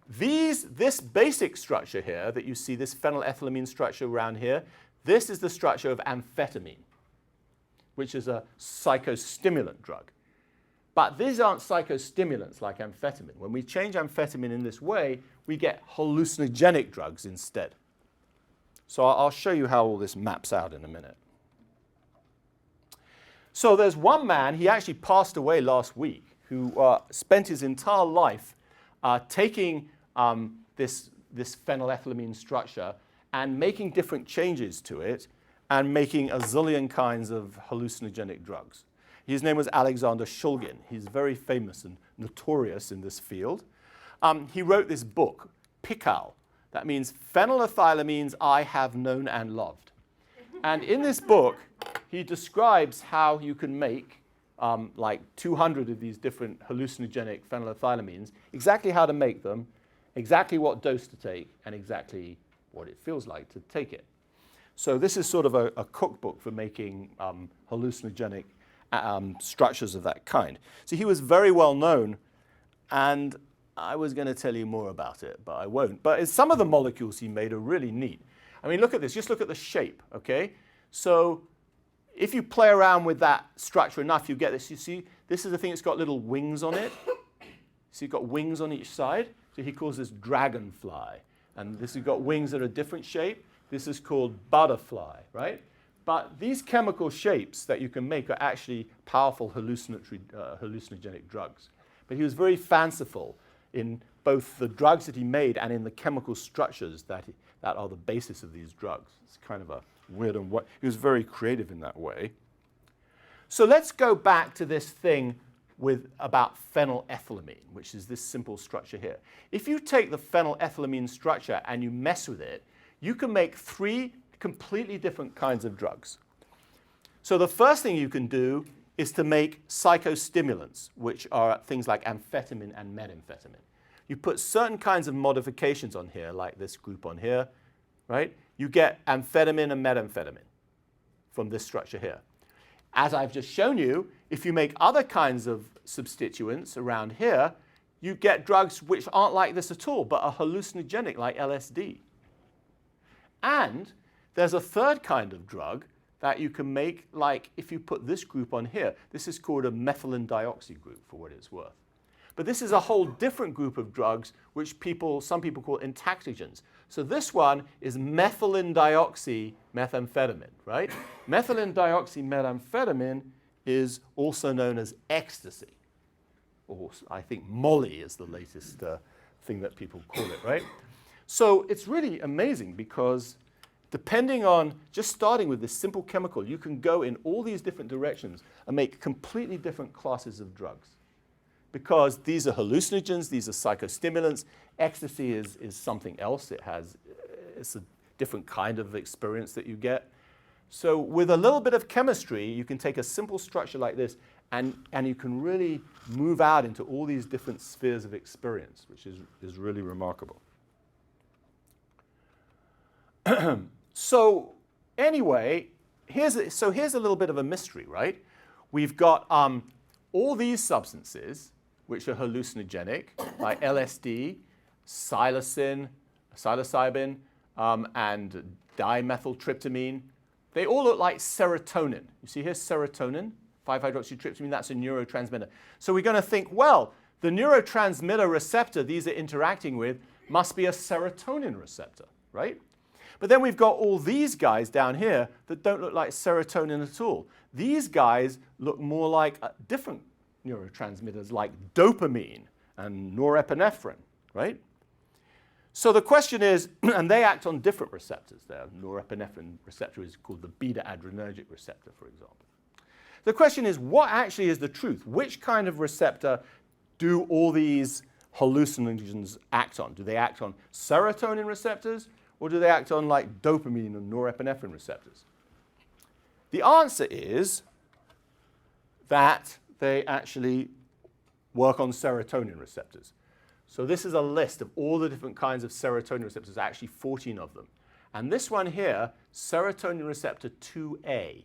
S1: This basic structure here that you see, this phenylethylamine structure around here, this is the structure of amphetamine, which is a psychostimulant drug. But these aren't psychostimulants like amphetamine. When we change amphetamine in this way, we get hallucinogenic drugs instead. So I'll show you how all this maps out in a minute. So there's one man, he actually passed away last week, who spent his entire life taking this phenylethylamine structure and making different changes to it and making a zillion kinds of hallucinogenic drugs. His name was Alexander Shulgin. He's very famous and notorious in this field. He wrote this book, PICAL. That means Phenylethylamines I Have Known and Loved. And in this book, he describes how you can make like 200 of these different hallucinogenic phenylethylamines, exactly how to make them, exactly what dose to take, and exactly what it feels like to take it. So this is sort of a cookbook for making hallucinogenic structures of that kind. So he was very well known, and I was going to tell you more about it, but I won't. But some of the molecules he made are really neat. I mean, look at this. Just look at the shape, okay? So if you play around with that structure enough, you get this. You see, this is the thing that's got little wings on it. So you've got wings on each side. So he calls this dragonfly. And this has got wings that are a different shape. This is called butterfly, right? But these chemical shapes that you can make are actually powerful hallucinogenic drugs. But he was very fanciful in both the drugs that he made and in the chemical structures that are the basis of these drugs. It's kind of a weird and what he was very creative in that way. So let's go back to this thing about phenylethylamine, which is this simple structure here. If you take the phenylethylamine structure and you mess with it, you can make 3 completely different kinds of drugs. So the first thing you can do is to make psychostimulants, which are things like amphetamine and methamphetamine. You put certain kinds of modifications on here, like this group on here, right? You get amphetamine and methamphetamine from this structure here. As I've just shown you, if you make other kinds of substituents around here, you get drugs which aren't like this at all, but are hallucinogenic, like LSD. And there's a third kind of drug that you can make, like if you put this group on here. This is called a methylene dioxide group, for what it's worth. But this is a whole different group of drugs which some people call entactogens. So this one is methylene dioxy methamphetamine, right? Methylene dioxy methamphetamine is also known as ecstasy. Or I think Molly is the latest thing that people call it, right? So it's really amazing because depending on just starting with this simple chemical, you can go in all these different directions and make completely different classes of drugs. Because these are hallucinogens, these are psychostimulants. Ecstasy is something else. It's a different kind of experience that you get. So with a little bit of chemistry, you can take a simple structure like this And you can really move out into all these different spheres of experience, which is really remarkable. So anyway, here's a little bit of a mystery, right? We've got all these substances which are hallucinogenic, like LSD, psilocybin, and dimethyltryptamine. They all look like serotonin. You see here's serotonin, 5-hydroxytryptamine, that's a neurotransmitter. So we're going to think, well, the neurotransmitter receptor these are interacting with must be a serotonin receptor, right? But then we've got all these guys down here that don't look like serotonin at all. These guys look more like different neurotransmitters like dopamine and norepinephrine, right? So the question is, and they act on different receptors. Their norepinephrine receptor is called the beta-adrenergic receptor, for example. The question is, what actually is the truth? Which kind of receptor do all these hallucinogens act on? Do they act on serotonin receptors, or do they act on like dopamine and norepinephrine receptors? The answer is that they actually work on serotonin receptors. So this is a list of all the different kinds of serotonin receptors, actually 14 of them. And this one here, serotonin receptor 2A,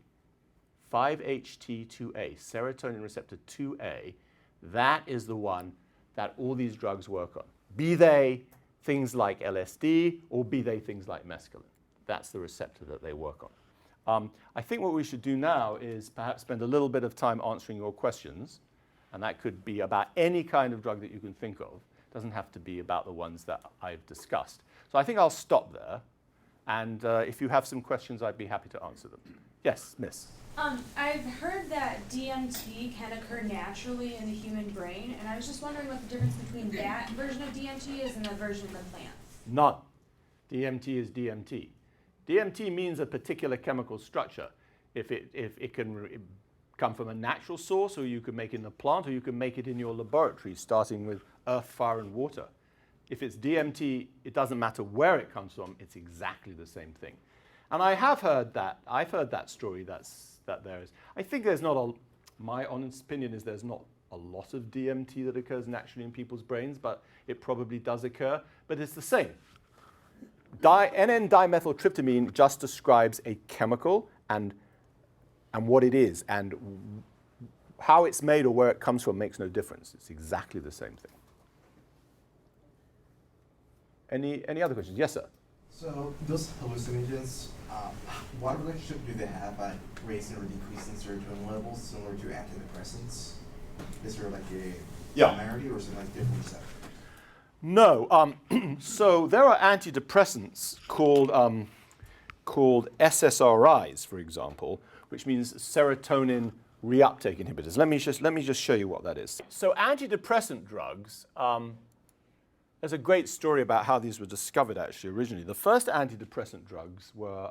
S1: 5-HT2A, serotonin receptor 2A, that is the one that all these drugs work on. Be they things like LSD or be they things like mescaline. That's the receptor that they work on. I think what we should do now is perhaps spend a little bit of time answering your questions, and that could be about any kind of drug that you can think of. It doesn't have to be about the ones that I've discussed. So I think I'll stop there, and if you have some questions, I'd be happy to answer them. Yes, Miss?
S4: I've heard that DMT can occur naturally in the human brain, and I was just wondering what the difference between that version of DMT is and the version of the plants.
S1: None. DMT is DMT. DMT means a particular chemical structure. If it can come from a natural source, or you can make it in a plant, or you can make it in your laboratory, starting with earth, fire, and water. If it's DMT, it doesn't matter where it comes from, it's exactly the same thing. And I have heard that. I've heard that story that there is. I think there's not a, my honest opinion is there's not a lot of DMT that occurs naturally in people's brains, but it probably does occur. But it's the same. N,N-dimethyltryptamine just describes a chemical and what it is, and how it's made or where it comes from makes no difference. It's exactly the same thing. Any other questions? Yes, sir.
S5: So those hallucinogens, what relationship do they have by raising or decreasing serotonin levels similar to antidepressants? Is there like a similarity, or is it like different receptors?
S1: No. So there are antidepressants called SSRIs, for example, which means serotonin reuptake inhibitors. Let me just show you what that is. So antidepressant drugs. There's a great story about how these were discovered actually originally. The first antidepressant drugs were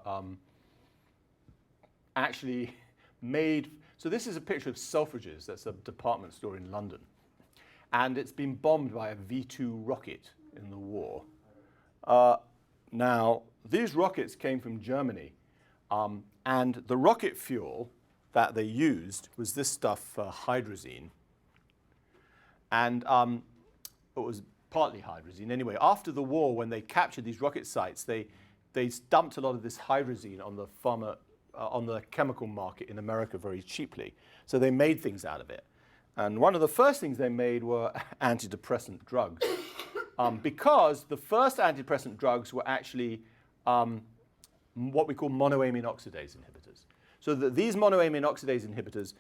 S1: actually made. So this is a picture of Selfridges. That's a department store in London. And it's been bombed by a V-2 rocket in the war. Now, these rockets came from Germany. And the rocket fuel that they used was this stuff, hydrazine. And it was partly hydrazine. Anyway, after the war, when they captured these rocket sites, they dumped a lot of this hydrazine on the chemical market in America very cheaply. So they made things out of it. And one of the first things they made were antidepressant drugs. Because the first antidepressant drugs were actually what we call monoamine oxidase inhibitors. So these monoamine oxidase inhibitors,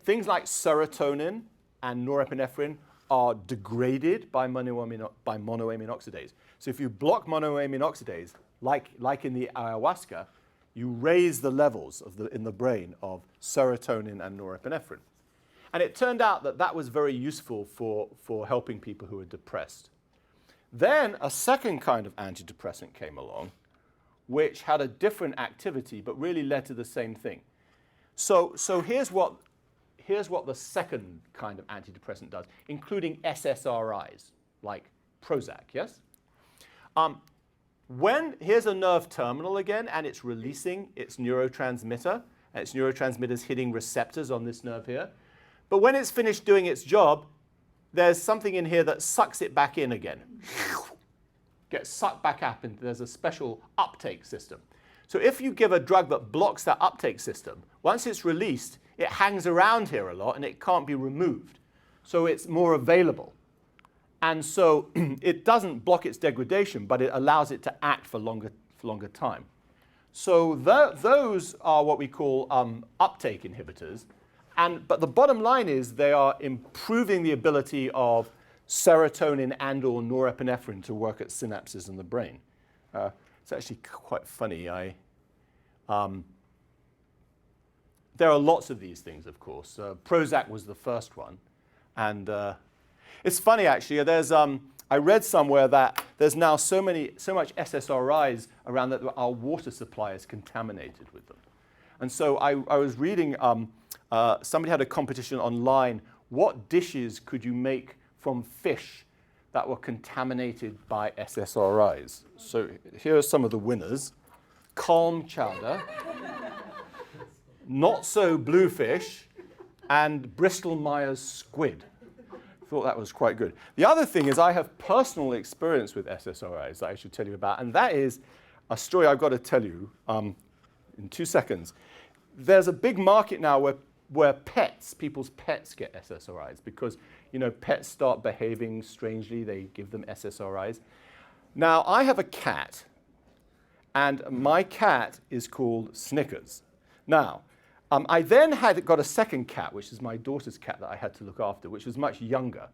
S1: things like serotonin and norepinephrine, are degraded by monoamine oxidase. So if you block monoamine oxidase, like in the ayahuasca, you raise the levels in the brain of serotonin and norepinephrine. And it turned out that that was very useful for helping people who were depressed. Then a second kind of antidepressant came along, which had a different activity, but really led to the same thing. So here's what the second kind of antidepressant does, including SSRIs, like Prozac, yes? Here's a nerve terminal again, and it's releasing its neurotransmitter, and its neurotransmitter's hitting receptors on this nerve here. But when it's finished doing its job, there's something in here that sucks it back in again. Gets sucked back up, and there's a special uptake system. So if you give a drug that blocks that uptake system, once it's released, it hangs around here a lot and it can't be removed. So it's more available. And so it doesn't block its degradation, but it allows it to act for longer time. So those are what we call uptake inhibitors. But the bottom line is they are improving the ability of serotonin and or norepinephrine to work at synapses in the brain. It's actually quite funny. There are lots of these things, of course. Prozac was the first one. And it's funny, actually. I read somewhere that there's now so much SSRIs around that our water supply is contaminated with them. And so I was reading, somebody had a competition online. What dishes could you make from fish that were contaminated by SSRIs? So here are some of the winners. Calm chowder, not so bluefish, and Bristol Myers squid. Thought that was quite good. The other thing is I have personal experience with SSRIs that I should tell you about, and that is a story I've got to tell you in 2 seconds. There's a big market now where people's pets get SSRIs because, pets start behaving strangely. They give them SSRIs. Now, I have a cat, and my cat is called Snickers. Now, I then got a second cat, which is my daughter's cat that I had to look after, which was much younger.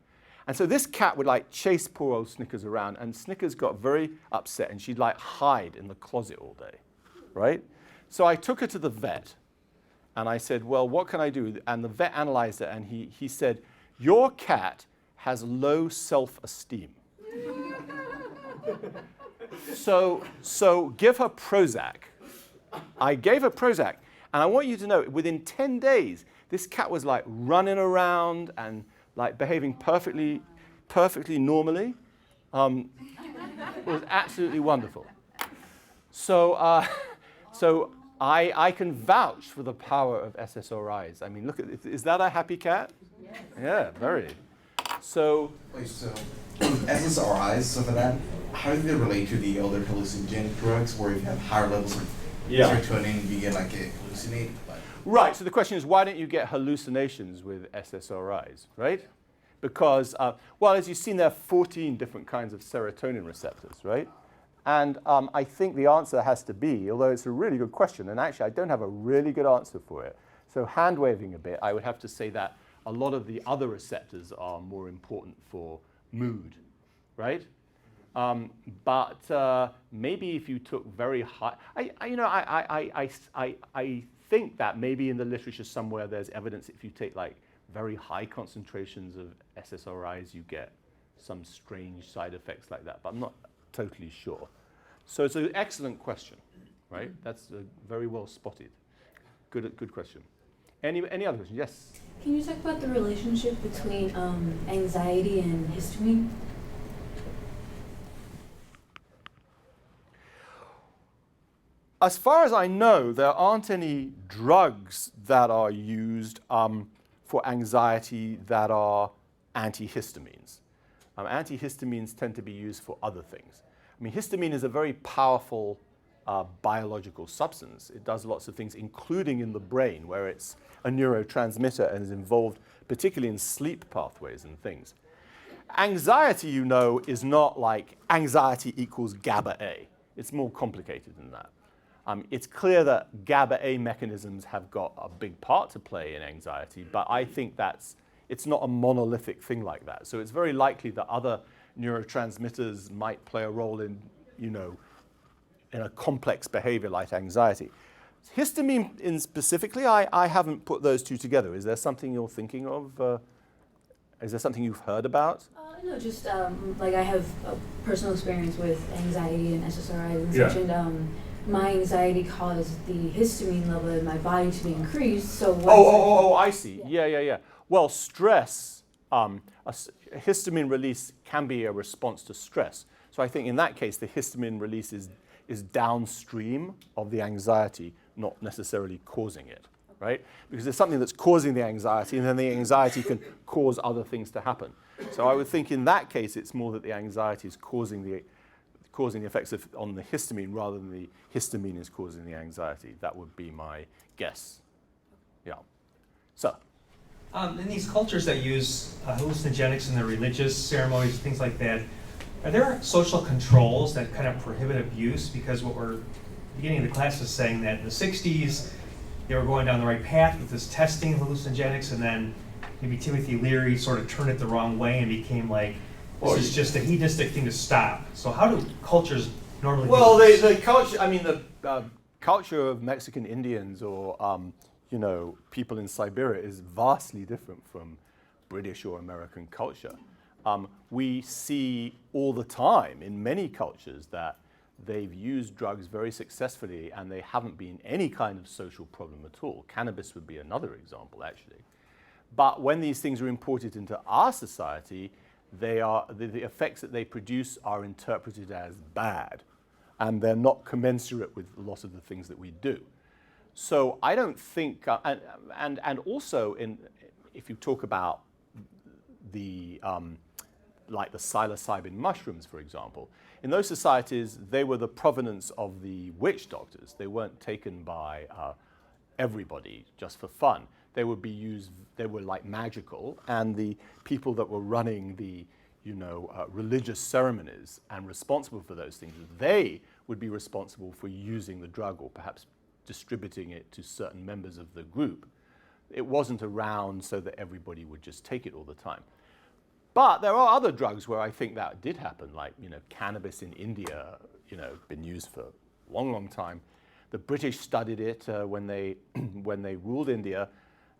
S1: And so this cat would chase poor old Snickers around, and Snickers got very upset, and she'd hide in the closet all day, right? So I took her to the vet, and I said, well, what can I do? And the vet analyzed it, and he said, your cat has low self-esteem. So give her Prozac. I gave her Prozac. And I want you to know, within 10 days, this cat was running around and behaving perfectly normally. It was absolutely wonderful. So I can vouch for the power of SSRIs. I mean, look at, is that a happy cat? Yes. Yeah, very. So.
S5: Wait, so SSRIs, so for that, how do they relate to the other hallucinogenic drugs where you have higher levels of serotonin, you get a hallucinate?
S1: Right, so the question is, why don't you get hallucinations with SSRIs, right? Because, well, as you've seen, there are 14 different kinds of serotonin receptors, right? And I think the answer has to be, although it's a really good question, and actually I don't have a really good answer for it. So hand-waving a bit, I would have to say that a lot of the other receptors are more important for mood, right? But maybe if you took very high, I think that maybe in the literature somewhere there's evidence if you take very high concentrations of SSRIs, you get some strange side effects like that, but I'm not totally sure. So it's an excellent question, right? That's very well spotted. Good question. Any other questions? Yes?
S6: Can you talk about the relationship between anxiety and histamine?
S1: As far as I know, there aren't any drugs that are used for anxiety that are antihistamines. Antihistamines tend to be used for other things. I mean, histamine is a very powerful biological substance. It does lots of things, including in the brain, where it's a neurotransmitter and is involved particularly in sleep pathways and things. Anxiety, is not like anxiety equals GABA-A. It's more complicated than that. It's clear that GABA-A mechanisms have got a big part to play in anxiety, but I think it's not a monolithic thing like that. So it's very likely that other neurotransmitters might play a role in, in a complex behavior like anxiety. Histamine in specifically, I haven't put those two together. Is there something you're thinking of? Is there something you've heard about?
S6: No, just I have a personal experience with anxiety and SSRIs and such, and my anxiety caused the histamine level in my body to be increased. So
S1: I see. Yeah. Well, stress, histamine release can be a response to stress. So I think in that case, the histamine release is downstream of the anxiety, not necessarily causing it.
S6: Okay.
S1: right? Because there's something that's causing the anxiety, and then the anxiety can cause other things to happen. So I would think in that case, it's more that the anxiety is causing the effects on the histamine rather than the histamine is causing the anxiety. That would be my guess. Yeah. So.
S7: In these cultures that use hallucinogenics in their religious ceremonies, things like that, are there social controls that kind of prohibit abuse? Because what we're beginning of the class is saying that in the 60s, they were going down the right path with this testing of hallucinogenics, and then maybe Timothy Leary sort of turned it the wrong way and became like, this is just a hedonistic thing to stop. So how do cultures normally
S1: Well,
S7: do this?
S1: the culture, I mean, the culture of Mexican Indians or, people in Siberia is vastly different from British or American culture. We see all the time in many cultures that they've used drugs very successfully and they haven't been any kind of social problem at all. Cannabis would be another example, actually. But when these things are imported into our society, the effects that they produce are interpreted as bad, and they're not commensurate with a lot of the things that we do. So I don't think, and also if you talk about the like the psilocybin mushrooms, for example, in those societies they were the provenance of the witch doctors. They weren't taken by everybody just for fun. They would be used. They were like magical, and the people that were running the religious ceremonies and responsible for those things, they would be responsible for using the drug or perhaps distributing it to certain members of the group. It wasn't around so that everybody would just take it all the time. But there are other drugs where I think that did happen, like cannabis in India, been used for a long, long time. The British studied it when they ruled India.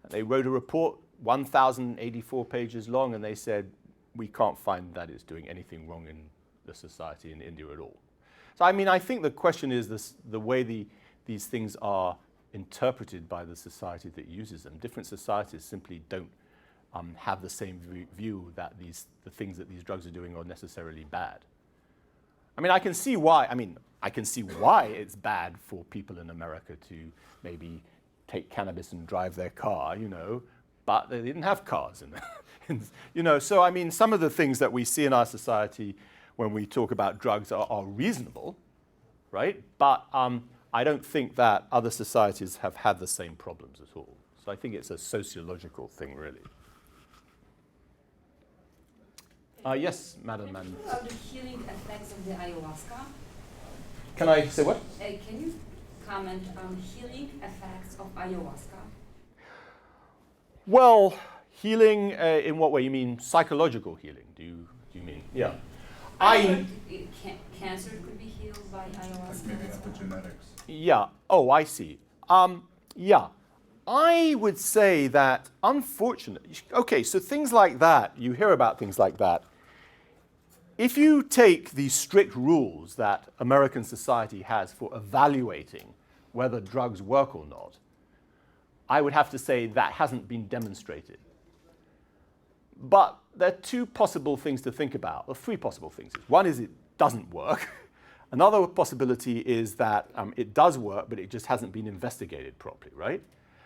S1: They wrote a report, 1,084 pages long, and they said, we can't find that it's doing anything wrong in the society in India at all. So I mean, I think the question is the way these things are interpreted by the society that uses them. Different societies simply don't have the same view that the things that these drugs are doing are necessarily bad. I mean, I can see why it's bad for people in America to maybe take cannabis and drive their car, but they didn't have cars. So I mean, some of the things that we see in our society when we talk about drugs are reasonable, right? But I don't think that other societies have had the same problems at all. So I think it's a sociological thing, really. Yes, Madam.
S2: Can you talk about the healing effects of the ayahuasca?
S1: Can I say what?
S2: Can you comment on healing effects of ayahuasca?
S1: Well, healing in what way? You mean psychological healing? Do you mean? Yeah.
S2: Cancer could be healed by ayahuasca.
S5: Maybe epigenetics.
S1: Yeah. Oh, I see. Yeah. I would say that, unfortunately, okay, so things like that, you hear about things like that. If you take the strict rules that American society has for evaluating whether drugs work or not, I would have to say that hasn't been demonstrated. But there are two possible things to think about, or three possible things. One is it doesn't work. Another possibility is that it does work, but it just hasn't been investigated properly, right?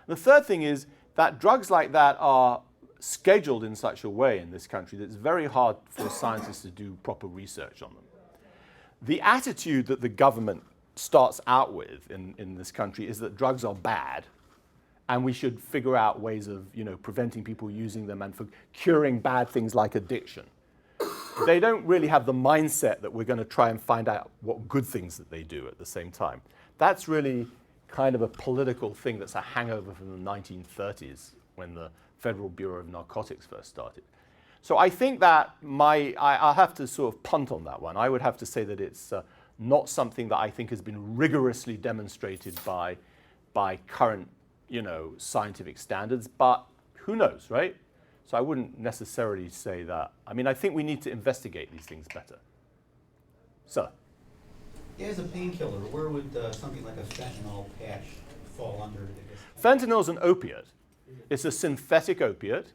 S1: The third thing is that drugs like that are scheduled in such a way in this country that it's very hard for scientists to do proper research on them. The attitude that the government starts out with in this country is that drugs are bad, and we should figure out ways of preventing people using them and for curing bad things like addiction. They don't really have the mindset that we're going to try and find out what good things that they do at the same time. That's really kind of a political thing that's a hangover from the 1930s when the Federal Bureau of Narcotics first started. So I think that I'll have to sort of punt on that one. I would have to say that it's not something that I think has been rigorously demonstrated by current scientific standards, but who knows, right? So I wouldn't necessarily say that. I mean, I think we need to investigate these things better. So.
S8: Yeah, as a painkiller, where would something like a fentanyl patch fall under?
S1: Fentanyl is an opiate. It's a synthetic opiate.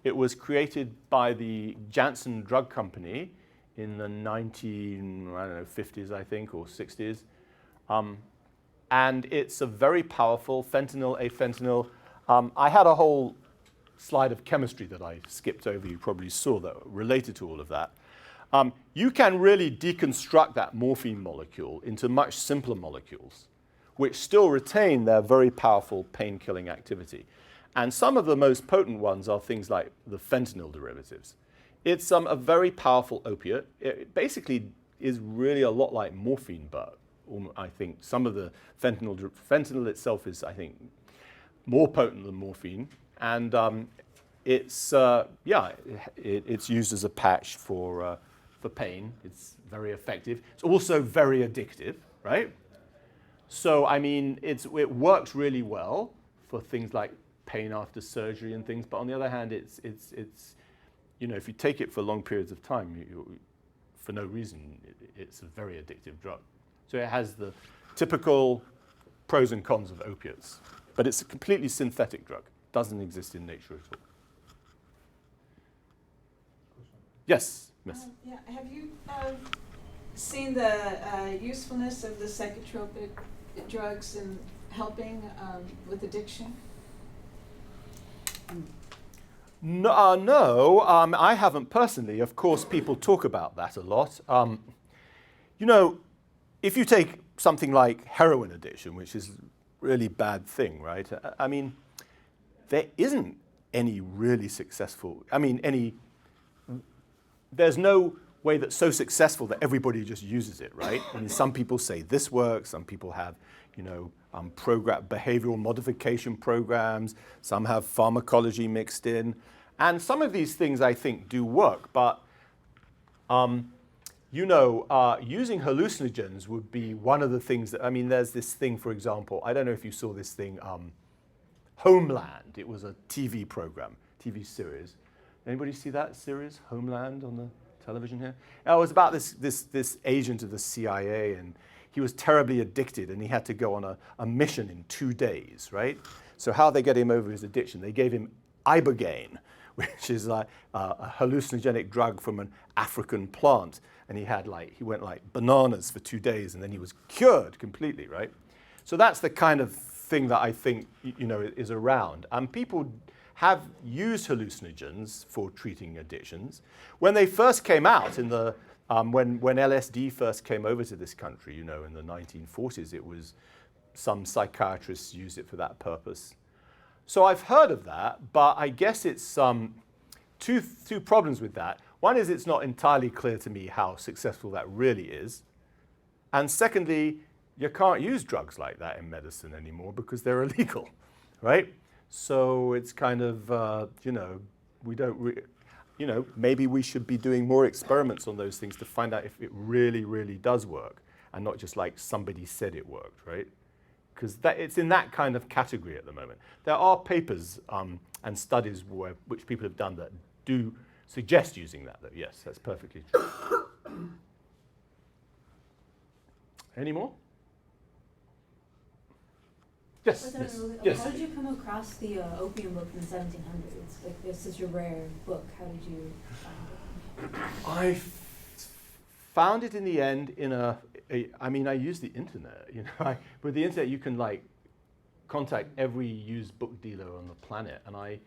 S1: It was created by the Janssen Drug Company in the 50s, I think, or 60s. And it's a very powerful fentanyl, afentanyl, I had a whole slide of chemistry that I skipped over. You probably saw that related to all of that. You can really deconstruct that morphine molecule into much simpler molecules, which still retain their very powerful pain-killing activity. And some of the most potent ones are things like the fentanyl derivatives. It's a very powerful opiate. It basically is really a lot like morphine, but I think some of the fentanyl itself is, I think, more potent than morphine. And it's used as a patch for pain. It's very effective. It's also very addictive, right? So, I mean, it works really well for things like pain after surgery and things. But on the other hand, it's you know, if you take it for long periods of time, for no reason, it's a very addictive drug. So it has the typical pros and cons of opiates. But it's a completely synthetic drug. Doesn't exist in nature at all. Yes, miss.
S9: Yeah. Have you seen the usefulness of the psychotropic drugs in helping with addiction?
S1: No, I haven't personally. Of course, people talk about that a lot. You know, if you take something like heroin addiction, which is a really bad thing, right? I mean, there isn't any really successful, there's no way that's so successful that everybody just uses it, right? I mean, some people say this works, some people have, you know, behavioral modification programs, some have pharmacology mixed in, and some of these things I think do work, but you know, using hallucinogens would be one of the things that, I mean, there's this thing, for example, I don't know if you saw this thing, Homeland. It was a TV program, TV series. Anybody see that series, Homeland, on the television here? It was about this agent of the CIA, and he was terribly addicted, and he had to go on a mission in 2 days, right? So how they get him over his addiction? They gave him ibogaine, which is like a hallucinogenic drug from an African plant, and he went like bananas for 2 days, and then he was cured completely, right? So that's the kind of thing that I think, you know, is around. And people have used hallucinogens for treating addictions. When they first came out in the, when LSD first came over to this country, you know, in the 1940s, it was some psychiatrists used it for that purpose. So I've heard of that, but I guess it's two problems with that. One is it's not entirely clear to me how successful that really is. And secondly, you can't use drugs like that in medicine anymore because they're illegal, right? So it's kind of, you know, you know, maybe we should be doing more experiments on those things to find out if it really, really does work and not just like somebody said it worked, right? Because it's in that kind of category at the moment. There are papers and studies which people have done that do suggest using that, though. Yes, that's perfectly true. Any more? Yes, yes, yes.
S6: How did you come across the opium book in the 1700s? Like, it's such a rare book. How did you find it?
S1: I found it in the end in I mean, I used the internet, you know. With the internet, you can like contact every used book dealer on the planet, and I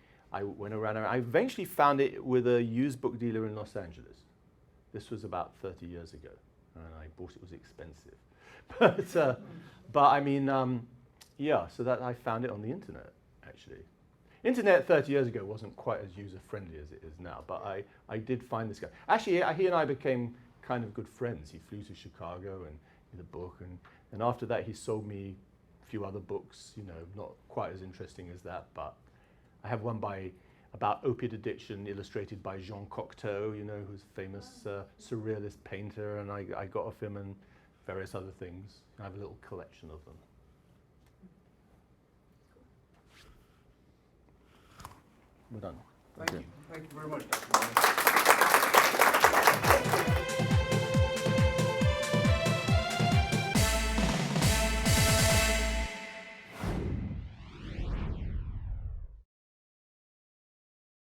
S1: went around and I eventually found it with a used book dealer in Los Angeles. This was about 30 years ago, and I bought it was expensive, but I mean. Yeah, so that I found it on the internet, actually. Internet 30 years ago wasn't quite as user-friendly as it is now, but I did find this guy. Actually, he and I became kind of good friends. He flew to Chicago and did a book, and after that he sold me a few other books, you know, not quite as interesting as that, but I have one about opiate addiction illustrated by Jean Cocteau, you know, who's a famous surrealist painter, and I got off him and various other things. I have a little collection of them. We're done.
S10: Thank you. Thank you very much, Dr.